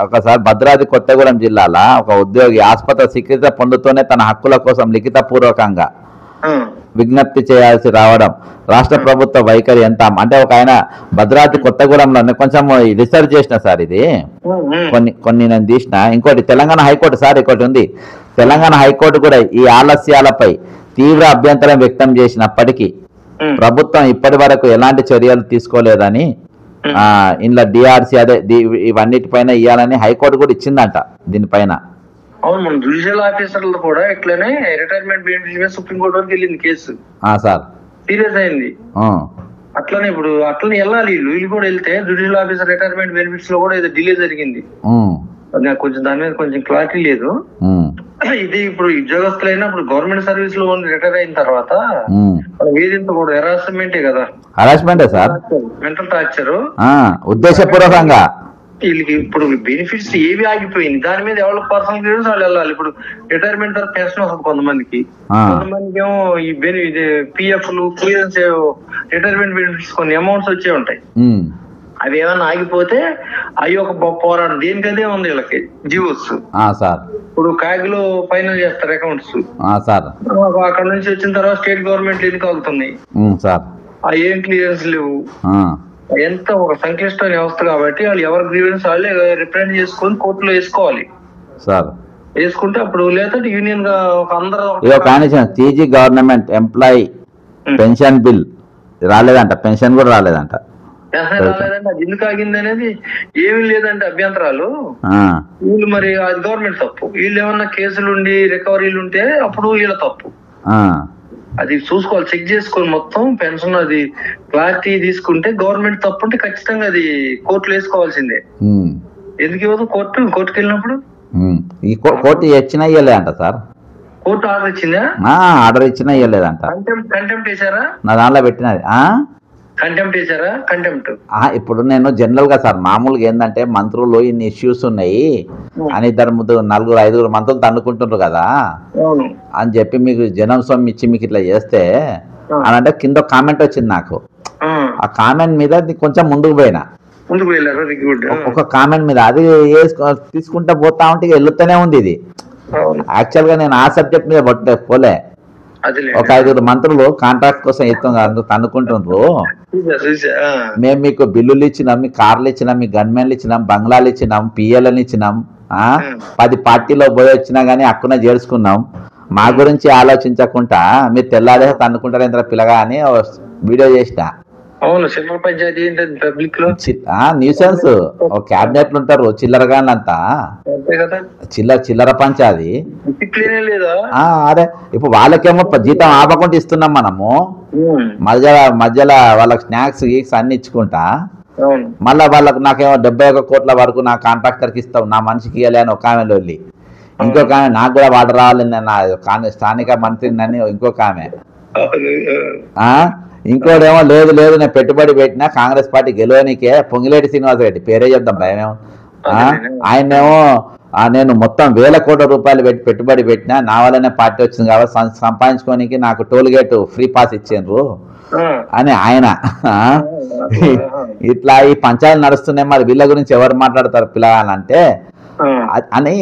ఒకసారి భద్రాద్రి కొత్తగూడెం జిల్లాల ఒక ఉద్యోగి ఆసుపత్రి చికిత్స పొందుతూనే తన హక్కుల కోసం లిఖిత పూర్వకంగా విజ్ఞప్తి చేయాల్సి రావడం రాష్ట్ర ప్రభుత్వ వైఖరి ఎంత అంటే, ఒక ఆయన భద్రాద్రి కొత్తగూడెంలో కొంచెం రీసెర్చ్ చేసిన సార్, ఇది కొన్ని నేను తీసిన. ఇంకోటి తెలంగాణ హైకోర్టు సార్, ఇంకోటి ఉంది. తెలంగాణ హైకోర్టు కూడా ఈ ఆలస్యాలపై తీవ్ర అభ్యంతరం వ్యక్తం చేసినప్పటికీ ప్రభుత్వం ఇప్పటి వరకు ఎలాంటి చర్యలు తీసుకోలేదని, ఇందులో డిఆర్సీ అదే ఇవన్నిటిపైన ఇవ్వాలని హైకోర్టు కూడా ఇచ్చిందంట దీనిపైన. అవును, మన జ్యుడిషియల్ ఆఫీసర్లు కూడా ఇట్లనే రిటైర్మెంట్ బెనిఫిట్స్ సుప్రీంకోర్టు వరకు వెళ్ళింది కేసు. సార్ సీరియస్ అయింది. అట్లనే ఇప్పుడు అట్లనే వెళ్ళాలి. వీళ్ళు కూడా వెళ్తే జ్యుడిషియల్ ఆఫీసర్ రిటైర్మెంట్ బెనిఫిట్స్ లో కూడా ఏదో డిలే జరిగింది. నాకు కొంచెం దాని మీద కొంచెం క్లారిటీ లేదు. ఇది ఇప్పుడు ఉద్యోగస్తులైనా ఇప్పుడు గవర్నమెంట్ సర్వీస్ లో రిటైర్ అయిన తర్వాత వేధించకూడదు. హెరాస్మెంటే కదా. హెరాస్మెంటే సార్, మెంటల్ టార్చర్ ఉద్దేశపూర్వకంగా. వీళ్ళకి ఇప్పుడు బెనిఫిట్స్ ఏవి ఆగిపోయింది, దాని మీద ఎవరికి పర్సనల్ గ్రీవెన్స్ వాళ్ళు వెళ్ళాలి. ఇప్పుడు రిటైర్మెంట్ తర్వాత పెన్షన్ వస్తుంది కొంతమందికి ఏమో ఈ పిఎఫ్లు క్లియరెన్స్ రిటైర్మెంట్ బెనిఫిట్స్ కొన్ని అమౌంట్స్ వచ్చే ఉంటాయి. అవి ఏమైనా ఆగిపోతే అవి ఒక పోరాటం దేనికదే ఉంది వీళ్ళకి. జియోస్ ఇప్పుడు కాగిలో ఫైనల్ చేస్తారు అకౌంట్స్. అక్కడ నుంచి వచ్చిన తర్వాత స్టేట్ గవర్నమెంట్ ఎందుకు ఆగుతున్నాయి? ఏం క్లియరెన్స్ లేవు. ఎంత ఒక సంక్లిష్ట వ్యవస్థ కాబట్టి వాళ్ళు ఎవరి గ్రీవెన్స్ వాళ్ళే రిప్రజెంట్ చేసుకొని కోర్టులో వేసుకోవాలి సార్. వేసుకుంటే అప్పుడు లేదా యూనియన్ గా ఒక అందరూ TG government employee pension bill రాలేదంట, పెన్షన్ కూడా రాలేదంట. రాలేదంటే అది ఎందుకు ఆగింది అనేది ఏమీ లేదంటే అభ్యంతరాలు. వీళ్ళు మరి అది గవర్నమెంట్ తప్పు. వీళ్ళు ఏమన్నా కేసులుండి రికవరీలు ఉంటే అప్పుడు వీళ్ళ తప్పు. అది చూసుకోవాలి, చెక్ చేసుకొని మొత్తం పెన్షన్ అది క్లారిటీ తీసుకుంటే గవర్నమెంట్ తప్పు ఉంటే ఖచ్చితంగా అది కోర్టులో వేసుకోవాల్సిందే. ఎందుకు ఇవ్వదు కోర్టుకి వెళ్ళినప్పుడు? ఈ కోర్టు ఇచ్చినా ఇవ్వలేదంట సార్. కోర్టు ఆర్డర్ ఇచ్చిందా? ఆర్డర్ ఇచ్చినా ఇవ్వలేదంట. కంటెంప్ట్ వేసారా? నా దానిలో పెట్టినది. కంటెంప్ట్ వేసారా? కంటెంప్ట్ ఇప్పుడు నేను జనరల్ గా సార్ మామూలుగా ఏంటంటే మంత్రులు ఇన్ని ఇష్యూస్ ఉన్నాయి అని 4-5 మంత్రులు తండుకుంటుండ్రు కదా అని చెప్పి మీకు జనం సొమ్ము ఇచ్చి మీకు ఇట్లా చేస్తే అని అంటే కింద కామెంట్ వచ్చింది నాకు. ఆ కామెంట్ మీద కొంచెం ముందుకు పోయినా, ఒక కామెంట్ మీద అది తీసుకుంటా పోతా ఉంటే వెళ్తూనే ఉంది. ఇది యాక్చువల్ గా నేను ఆ సబ్జెక్ట్ మీద పోలే. ఒక 5 మంత్రులు కాంట్రాక్ట్ కోసం అనుకుంటుండ్రు. మేము మీకు బిల్లులు ఇచ్చినాం, మీ కార్లు ఇచ్చినాం, మీ గన్మెన్లు ఇచ్చినాం, బంగ్లాలు ఇచ్చినాం, పిఎల్ని ఇచ్చినాం, 10 పార్టీలో పోయి వచ్చినా గానీ అక్కున చేర్చుకున్నాం. మా గురించి ఆలోచించకుండా మీరు తెల్లారే తన్నుకుంటారు ఇంత పిల్లగా అని వీడియో చేసిన. న్యూసెన్స్ క్యాబినెట్లు ఉంటారు చిల్లరగానంతా, చిల్లర పంచాది. అరే ఇప్పుడు వాళ్ళకేమో జీతం ఆపకుండా ఇస్తున్నాం మనము, మధ్యలో వాళ్ళకి స్నాక్స్ గీక్స్ అన్ని ఇచ్చుకుంటా. మళ్ళీ వాళ్ళకు నాకేమో 71 కోట్ల వరకు నా కాంట్రాక్టర్కి ఇస్తావు, నా మనిషికి ఇవ్వాలి అని ఒక ఆమె వెళ్ళి, ఇంకొక ఆమె నాకు కూడా వాటర్ రావాలి నా స్థానిక మంత్రిని ఇంకొక ఆమె, ఇంకోటేమో లేదు లేదు నేను పెట్టుబడి పెట్టినా కాంగ్రెస్ పార్టీ గెలవనికే, పొంగిలేటి శ్రీనివాసరెడ్డి పేరే చెప్దాం భయమేమో, ఆయనేమో నేను మొత్తం 1000 కోట్ల రూపాయలు పెట్టి పెట్టుబడి పెట్టినా నా వల్లనే పార్టీ వచ్చింది కాబట్టి సంపాదించుకోనికి నాకు టోల్ గేట్ ఫ్రీ పాస్ ఇచ్చిండ్రు అని ఆయన. ఇట్లా ఈ పంచాయతీలు నడుస్తున్నాయి, మరి వీళ్ళ గురించి ఎవరు మాట్లాడతారు పిల్లగాలంటే అని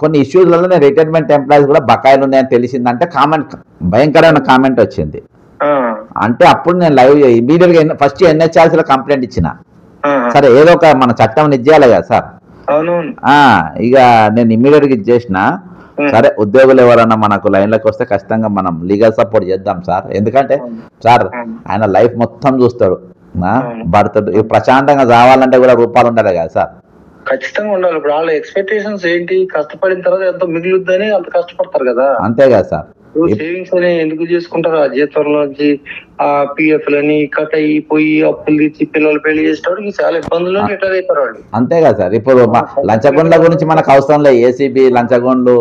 కొన్ని ఇష్యూస్లలో రిటైర్మెంట్ ఎంప్లాయీస్ కూడా బకాయిలు ఉన్నాయని తెలిసిందంటే కామెంట్, భయంకరమైన కామెంట్ వచ్చింది. అంటే అప్పుడు నేను లైవ్ ఇమీడియట్ గా ఫస్ట్ NHRC లో కంప్లైంట్ ఇచ్చిన, సరే ఏదో ఒక మన చట్టం ఇచ్చేయాలి కదా సార్, ఇక నేను ఇమీడియట్ గా ఇచ్చేసిన, సరే ఉద్యోగులు ఎవరన్నా మనకు లైన్లోకి వస్తే ఖచ్చితంగా మనం లీగల్ సపోర్ట్ చేద్దాం సార్, ఎందుకంటే సార్ ఆయన లైఫ్ మొత్తం చూస్తాడు, భర్తడు ప్రశాంతంగా కావాలంటే కూడా రూపాయలు ఉండాలి కదా సార్, ఖచ్చితంగా ఉండాలి. ఇప్పుడు వాళ్ళ ఎక్స్పెక్టేషన్స్ ఏంటి, కష్టపడిన తర్వాత ఎంతో మిగులుద్దని అంత కష్టపడతారు కదా, అంతే కదా సార్. సేవింగ్స్ అని ఎందుకు చేసుకుంటారు, ఆ జీతంలో నుంచి ఆ PF లని కట్ అయిపోయి అప్పులు తీర్చి పిల్లలు పెళ్లి చేసేటప్పుడు చాలా ఇబ్బందులు రిటైర్ అవుతారు వాళ్ళు, అంతే కదా సార్. ఇప్పుడు లంచగొండ్ల గురించి మనకు అవసరం లేదు, ACB లంచగొండ్లు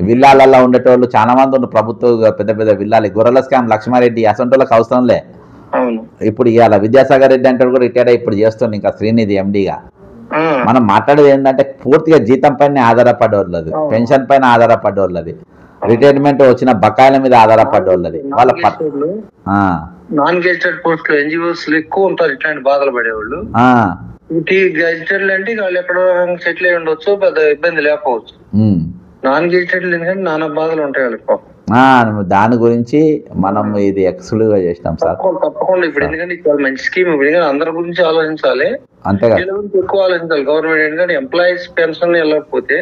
విల్లాలలో ఉండేటోళ్ళు చాలా మంది ఉన్నారు, ప్రభుత్వ పెద్ద పెద్ద విల్లాలు, గొర్రెల స్కామ్ లక్ష్మారెడ్డి అసంటోళ్ళకి అవసరం లే. ఇప్పుడు ఇవాళ విద్యాసాగర్ రెడ్డి అంటే కూడా రిటైర్ అయ్యి ఇప్పుడు చేస్తుంది ఇంకా శ్రీనిధి MDగా. మనం మాట్లాడేది ఏంటంటే పూర్తిగా జీతం పైన ఆధారపడేవాళ్ళది, పెన్షన్ పైన ఆధారపడేవాళ్ళది, రిటైర్మెంట్ వచ్చిన బకాయిల మీద ఆధారపడేవాళ్ళది. వాళ్ళ నాన్ గెజిటెడ్ పోస్టులు NGOs ఎక్కువ ఉంటారు ఇట్లాంటి బాధలు పడేవాళ్ళు. గెజిటెడ్ అంటే వాళ్ళు ఎక్కడో సెటిల్ అయి ఉండొచ్చు, పెద్ద ఇబ్బంది లేకపోవచ్చు. నాన్ గెజిటెడ్ ఎందుకంటే నానా బాధలు ఉంటాయి వాళ్ళకి. దాని గురించి మనం ఇది ఎక్స్క్లూజివ్ గా చేసినాం సార్. తప్పకుండా ఇప్పుడు ఎందుకంటే చాలా మంచి స్కీమ్, ఇప్పుడు అందరి గురించి ఆలోచించాలి, అంతేగా ఎక్కువ ఆలోచించాలి గవర్నమెంట్. ఎందుకంటే ఎంప్లాయీస్ పెన్షన్ వెళ్ళకపోతే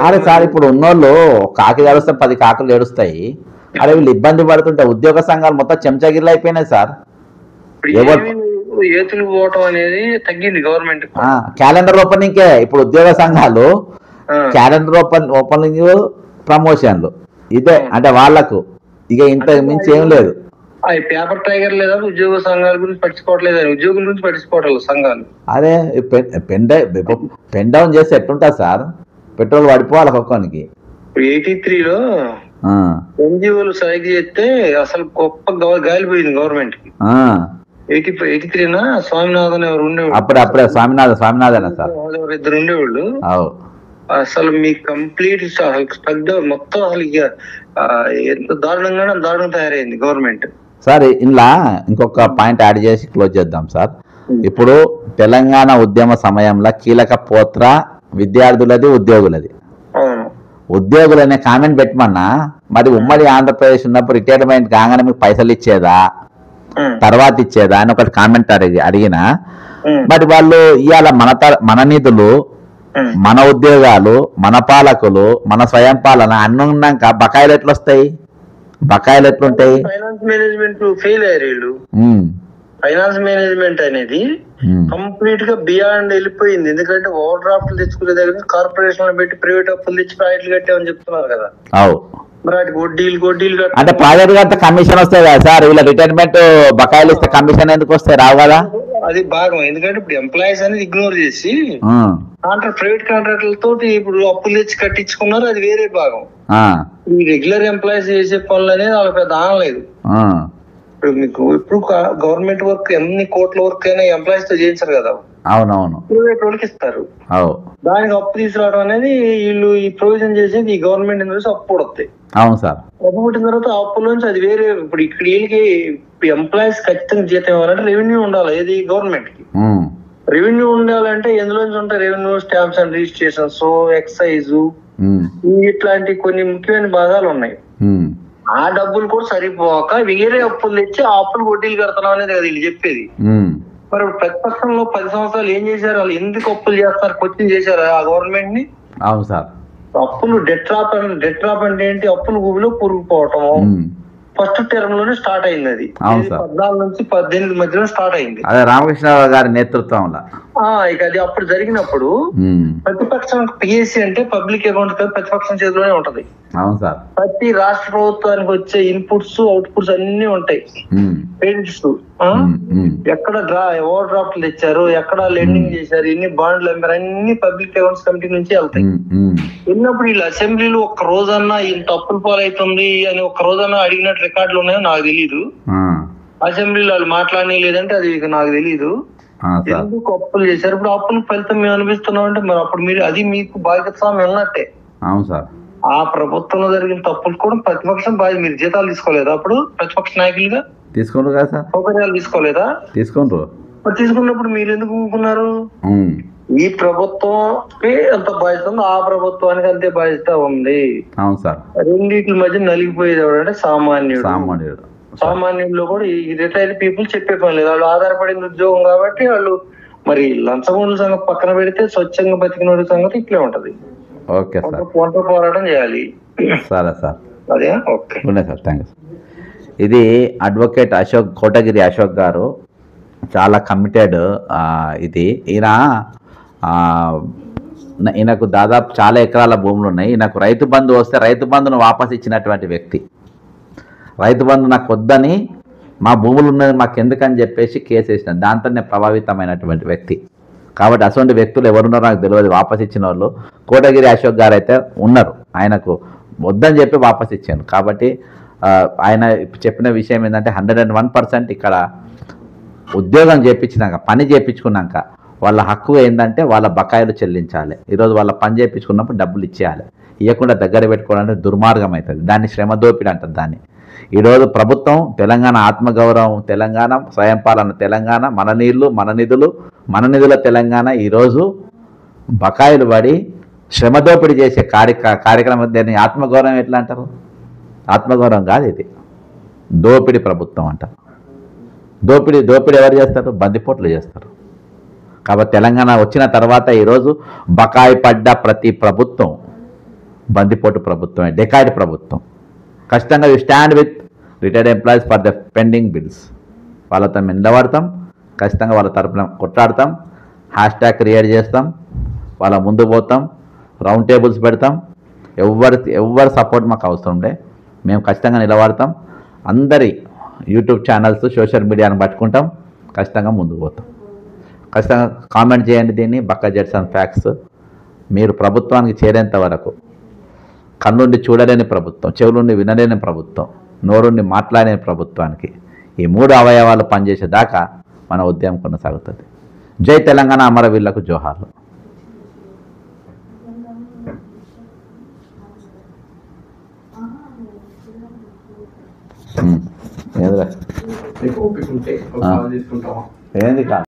అరే సార్ ఇప్పుడు ఉన్నోళ్ళు కాకి ఏడుస్తే 10 కాకులు ఏడుస్తాయి, అరే వీళ్ళు ఇబ్బంది పడుతుంటే ఉద్యోగ సంఘాలు మొత్తం చెంచాగిర్లు అయిపోయినాయి సార్. ఏతులు పోవటం అనేది తగ్గింది గవర్నమెంట్. క్యాలెండర్ ఓపెనింగ్ ఇప్పుడు ఉద్యోగ సంఘాలు క్యాలెండర్ ఓపెనింగ్ ప్రమోషన్లు ఇదే, అంటే వాళ్ళకు ఇక ఇంత మించి ఏం లేదు. పేపర్ టైగర్ లేదా ఉద్యోగ సంఘాల గురించి పట్టించుకోవట్లేదు, ఉద్యోగుల గురించి పట్టించుకోవట్లేదు సంఘాలు. అదే పెన్ డౌన్ చేస్తే ఎట్లుంటుంది సార్, పెట్రోల్ పడిపోవాలి ఒక్కొక్కనికి. 83లో NGOలు స్ట్రైక్ చేస్తే అసలు గొప్ప గాలిపోయింది గవర్నమెంట్ కి. 83నా స్వామినాథన్ ఎవరు ఉండేవాళ్ళు అప్పుడే స్వామినాథన్ సార్, ఇద్దరు ఉండేవాళ్ళు. అసలు మీకు కంప్లీట్ మొత్తం అసలు ఎంత దారుణంగా తయారైంది గవర్నమెంట్ సార్. ఇలా ఇంకొక పాయింట్ యాడ్ చేసి క్లోజ్ చేద్దాం సార్. ఇప్పుడు తెలంగాణ ఉద్యమ సమయంలో కీలక పాత్ర విద్యార్థులది, ఉద్యోగులది. ఉద్యోగులనే కామెంట్ పెట్టమన్నా, మరి ఉమ్మడి ఆంధ్రప్రదేశ్ ఉన్నప్పుడు రిటైర్మెంట్ కాగానే మీకు పైసలు ఇచ్చేదా తర్వాత ఇచ్చేదా అని ఒకటి కామెంట్ అడిగినా, మరి వాళ్ళు ఇవాళ మన నిధులు, మన ఉద్యోగాలు, మన పాలకులు, మన స్వయం పాలన అన్ని ఉన్నాక బకాయిలు ఎట్లొస్తాయి, బకాయిలు ఎట్లుంటాయి? ఫైనాన్స్ మేనేజ్మెంట్ ఫెయిల్ అయ్యారు. ఫైనాన్స్ మేనేజ్మెంట్ అనేది కంప్లీట్ గా బియాండ్ వెళ్ళిపోయింది. ఎందుకంటే ఓవర్ డ్రాఫ్ట్లు తెచ్చుకునే దగ్గర కార్పొరేషన్ పెట్టి ప్రైవేట్ అప్పులు తెచ్చి ప్రైవేట్లు కట్టామని చెప్తున్నారు కదా. మరి వాటి వడ్డీలు అంటే ప్రైవేట్ కడితే కమిషన్ వస్తాయి కదా సార్, వీళ్ళ రిటైర్మెంట్ బకాయిలు ఇస్తే కమిషన్ ఎందుకు వస్తాయి, రావు కదా. అది భాగం, ఎందుకంటే ఇప్పుడు ఎంప్లాయీస్ అనేది ఇగ్నోర్ చేసి ప్రైవేట్ కాంట్రాక్టర్లతో ఇప్పుడు అప్పులు తెచ్చి కట్టించుకున్నారు, అది వేరే భాగం. ఈ రెగ్యులర్ ఎంప్లాయీస్ చేసే పనులు అనేది వాళ్ళకి పెద్ద ఆనలేదు. ఇప్పుడు మీకు ఇప్పుడు గవర్నమెంట్ వర్క్ ఎన్ని కోట్ల వర్క్ అయినా ఎంప్లాయీస్ తో చేయించారు కదా. అవునవును, ప్రైవేట్ వాళ్ళకి ఇస్తారు. దానికి అప్పు తీసుకురావడం అనేది వీళ్ళు ఈ ప్రొవిజన్ చేసేది ఈ గవర్నమెంట్ నుంచి అప్పు పడుతాయి. అవును సార్. అప్పు పుట్టిన తర్వాత ఆ అప్పుల నుంచి అది వేరే. ఇప్పుడు ఇక్కడ వీళ్ళకి ఎంప్లాయీస్ ఖచ్చితంగా జీతం ఇవ్వాలంటే రెవెన్యూ ఉండాలి, ఏది గవర్నమెంట్ కి. రెవెన్యూ ఉండాలంటే ఎందులోంచి ఉంటాయి revenue, stamps and registrations, excise, ఇట్లాంటి కొన్ని ముఖ్యమైన భాగాలు ఉన్నాయి. ఆ డబ్బులు కూడా సరిపోక వేరే అప్పులు తెచ్చి ఆ అప్పులు వడ్డీలు కడతాం అనేది కదా వీళ్ళు చెప్పేది. మరి ప్రతిపక్షంలో 10 సంవత్సరాలు ఏం చేశారు, వాళ్ళు ఎందుకు అప్పులు చేస్తారు, క్వశ్చన్ చేశారు ఆ గవర్నమెంట్ ని. అవును సార్. అప్పులు డెట్ ట్రాప్ అంటే ఏంటి, అప్పులు ఊబిలో పురుగుపోవటం ఫస్ట్ టర్మ్ లోనే స్టార్ట్ అయింది. అది 14 నుంచి 18 మధ్యలో స్టార్ట్ అయింది. అదే రామకృష్ణ గారి నేతృత్వంలో. ఇక అది అప్పుడు జరిగినప్పుడు ప్రతిపక్షం పిఎస్సి అంటే పబ్లిక్ అకౌంట్ ప్రతిపక్షం చేతిలోనే ఉంటది. అవును సార్. ప్రతి రాష్ట్ర ప్రభుత్వానికి వచ్చే ఇన్పుట్స్ అవుట్పుట్స్ అన్ని ఉంటాయి. క్రెడిట్స్ ఎక్కడ ఓవర్ డ్రాఫ్ట్లు ఇచ్చారు, ఎక్కడ లెండింగ్ చేశారు, ఎన్ని బాండ్లు అమ్మారు, అన్ని పబ్లిక్ అకౌంట్స్ కమిటీ నుంచి వెళ్తాయి. వెళ్ళినప్పుడు వీళ్ళు అసెంబ్లీలో ఒక్క రోజన్నా ఇంత అప్పుల పాలవుతుంది అని ఒక్క రోజన్నా అడిగినట్టు రికార్డులు ఉన్నాయో నాకు తెలీదు. అసెంబ్లీలో వాళ్ళు మాట్లాడని లేదంటే అది నాకు తెలీదు. ఎందుకు అప్పులు చేశారు? ఇప్పుడు అప్పులు ఫలితం మేము అనిపిస్తున్నాం అంటే మరి అప్పుడు మీరు అది మీకు భాగస్వామ్యం ఉన్నట్టే. అవును సార్. ఆ ప్రభుత్వంలో జరిగిన తప్పులు కూడా ప్రతిపక్షం మీరు జీతాలు తీసుకోలేదా? అప్పుడు ప్రతిపక్ష నాయకులుగా తీసుకుంటారు కదా సార్. సౌకర్యాలు తీసుకోలేదా? తీసుకుంటారు. మరి తీసుకున్నప్పుడు మీరు ఎందుకు ఊరుకున్నారు? ఈ ప్రభుత్వం ఎంత బాధ్యత ఉందో ఆ ప్రభుత్వానికి అంతే బాధ్యత ఉంది. అవును సార్. రెండింటి మధ్య నలిగిపోయేది ఎవడంటే సామాన్యుడు. సామాన్యుల్లో కూడా ఈ రిటైర్డ్ పీపుల్ చెప్పే పని లేదు. వాళ్ళు ఆధారపడిన ఉద్యోగం కాబట్టి వాళ్ళు మరి లంచగొండల సంగతి పక్కన పెడితే స్వచ్ఛంగా బతికిన సంగతి ఇట్లే ఉంటది. Okay sir. వంట పోరాటం చేయాలి. సరే సార్. అదే ఓకే సార్, థ్యాంక్ యూ. ఇది అడ్వకేట్ కోటగిరి అశోక్ గారు, చాలా కమిటెడ్. ఇది ఈయనకు దాదాపు చాలా ఎకరాల భూములు ఉన్నాయి. ఈయనకు రైతు బంధు వస్తే రైతు బంధును వాపస్ ఇచ్చినటువంటి వ్యక్తి. రైతు బంధు నాకు వద్దని, మా భూములు ఉన్నది మాకు ఎందుకని చెప్పేసి కేసు వేసిన, దాంతోనే ప్రభావితమైనటువంటి వ్యక్తి. కాబట్టి అటువంటి వ్యక్తులు ఎవరున్నారో నాకు తెలియదు. వాపస్ ఇచ్చిన వాళ్ళు కోటగిరి అశోక్ గారు అయితే ఉన్నారు. ఆయనకు వద్దని చెప్పి వాపస్ ఇచ్చాను. కాబట్టి ఆయన చెప్పిన విషయం ఏంటంటే 101% ఇక్కడ ఉద్యోగం చేయించినాక, పని చేయించుకున్నాక వాళ్ళ హక్కు ఏంటంటే వాళ్ళ బకాయిలు చెల్లించాలి. ఈరోజు వాళ్ళ పని చేయించుకున్నప్పుడు డబ్బులు ఇచ్చేయాలి. ఇవ్వకుండా దగ్గర పెట్టుకోవాలంటే దుర్మార్గం అవుతుంది. దాన్ని శ్రమ దోపిడీ అంటారు దాన్ని. ఈరోజు ప్రభుత్వం తెలంగాణ ఆత్మగౌరవం, తెలంగాణ స్వయం పాలన, తెలంగాణ మన నీళ్లు మన నిధులు, మన నిధుల తెలంగాణ ఈరోజు బకాయిలు పడి శ్రమ దోపిడీ చేసే కార్యక్రమం. దాన్ని ఆత్మగౌరవం ఎట్లా అంటారు? ఆత్మగౌరవం కాదు, ఇది దోపిడీ ప్రభుత్వం అంటారు. దోపిడీ ఎవరు చేస్తారు? బందిపోట్లు చేస్తారు. కాబట్టి తెలంగాణ వచ్చిన తర్వాత ఈరోజు బకాయి పడ్డ ప్రతి ప్రభుత్వం బందిపోటు ప్రభుత్వమే, డెకాయిడ్ ప్రభుత్వం. ఖచ్చితంగా you stand with retired employees for the pending bills. వాళ్ళతో మేము నిలబడతాం, ఖచ్చితంగా వాళ్ళ తరపున కొట్లాడతాం, హ్యాష్ట్యాగ్ క్రియేట్ చేస్తాం, వాళ్ళ ముందు పోతాం, రౌండ్ టేబుల్స్ పెడతాం. ఎవరి సపోర్ట్ మాకు అవసరం ఉండే మేము ఖచ్చితంగా నిలబడతాం. అందరి యూట్యూబ్ ఛానల్స్, సోషల్ మీడియాను పట్టుకుంటాం, ఖచ్చితంగా ముందుకు పోతాం. ఖచ్చితంగా కామెంట్ చేయండి దీన్ని. బక్క జెట్స్ అండ్ ఫ్యాక్ట్స్. మీరు ప్రభుత్వానికి చేరేంత వరకు కన్నుండి చూడలేని ప్రభుత్వం, చెవులుండి వినలేని ప్రభుత్వం, నోరుండి మాట్లాడలేని ప్రభుత్వానికి ఈ 3 అవయవాలు పనిచేసేదాకా మన ఉద్యమం కొనసాగుతుంది. జై తెలంగాణ, అమరవీరులకు జోహార్లు. ఏంది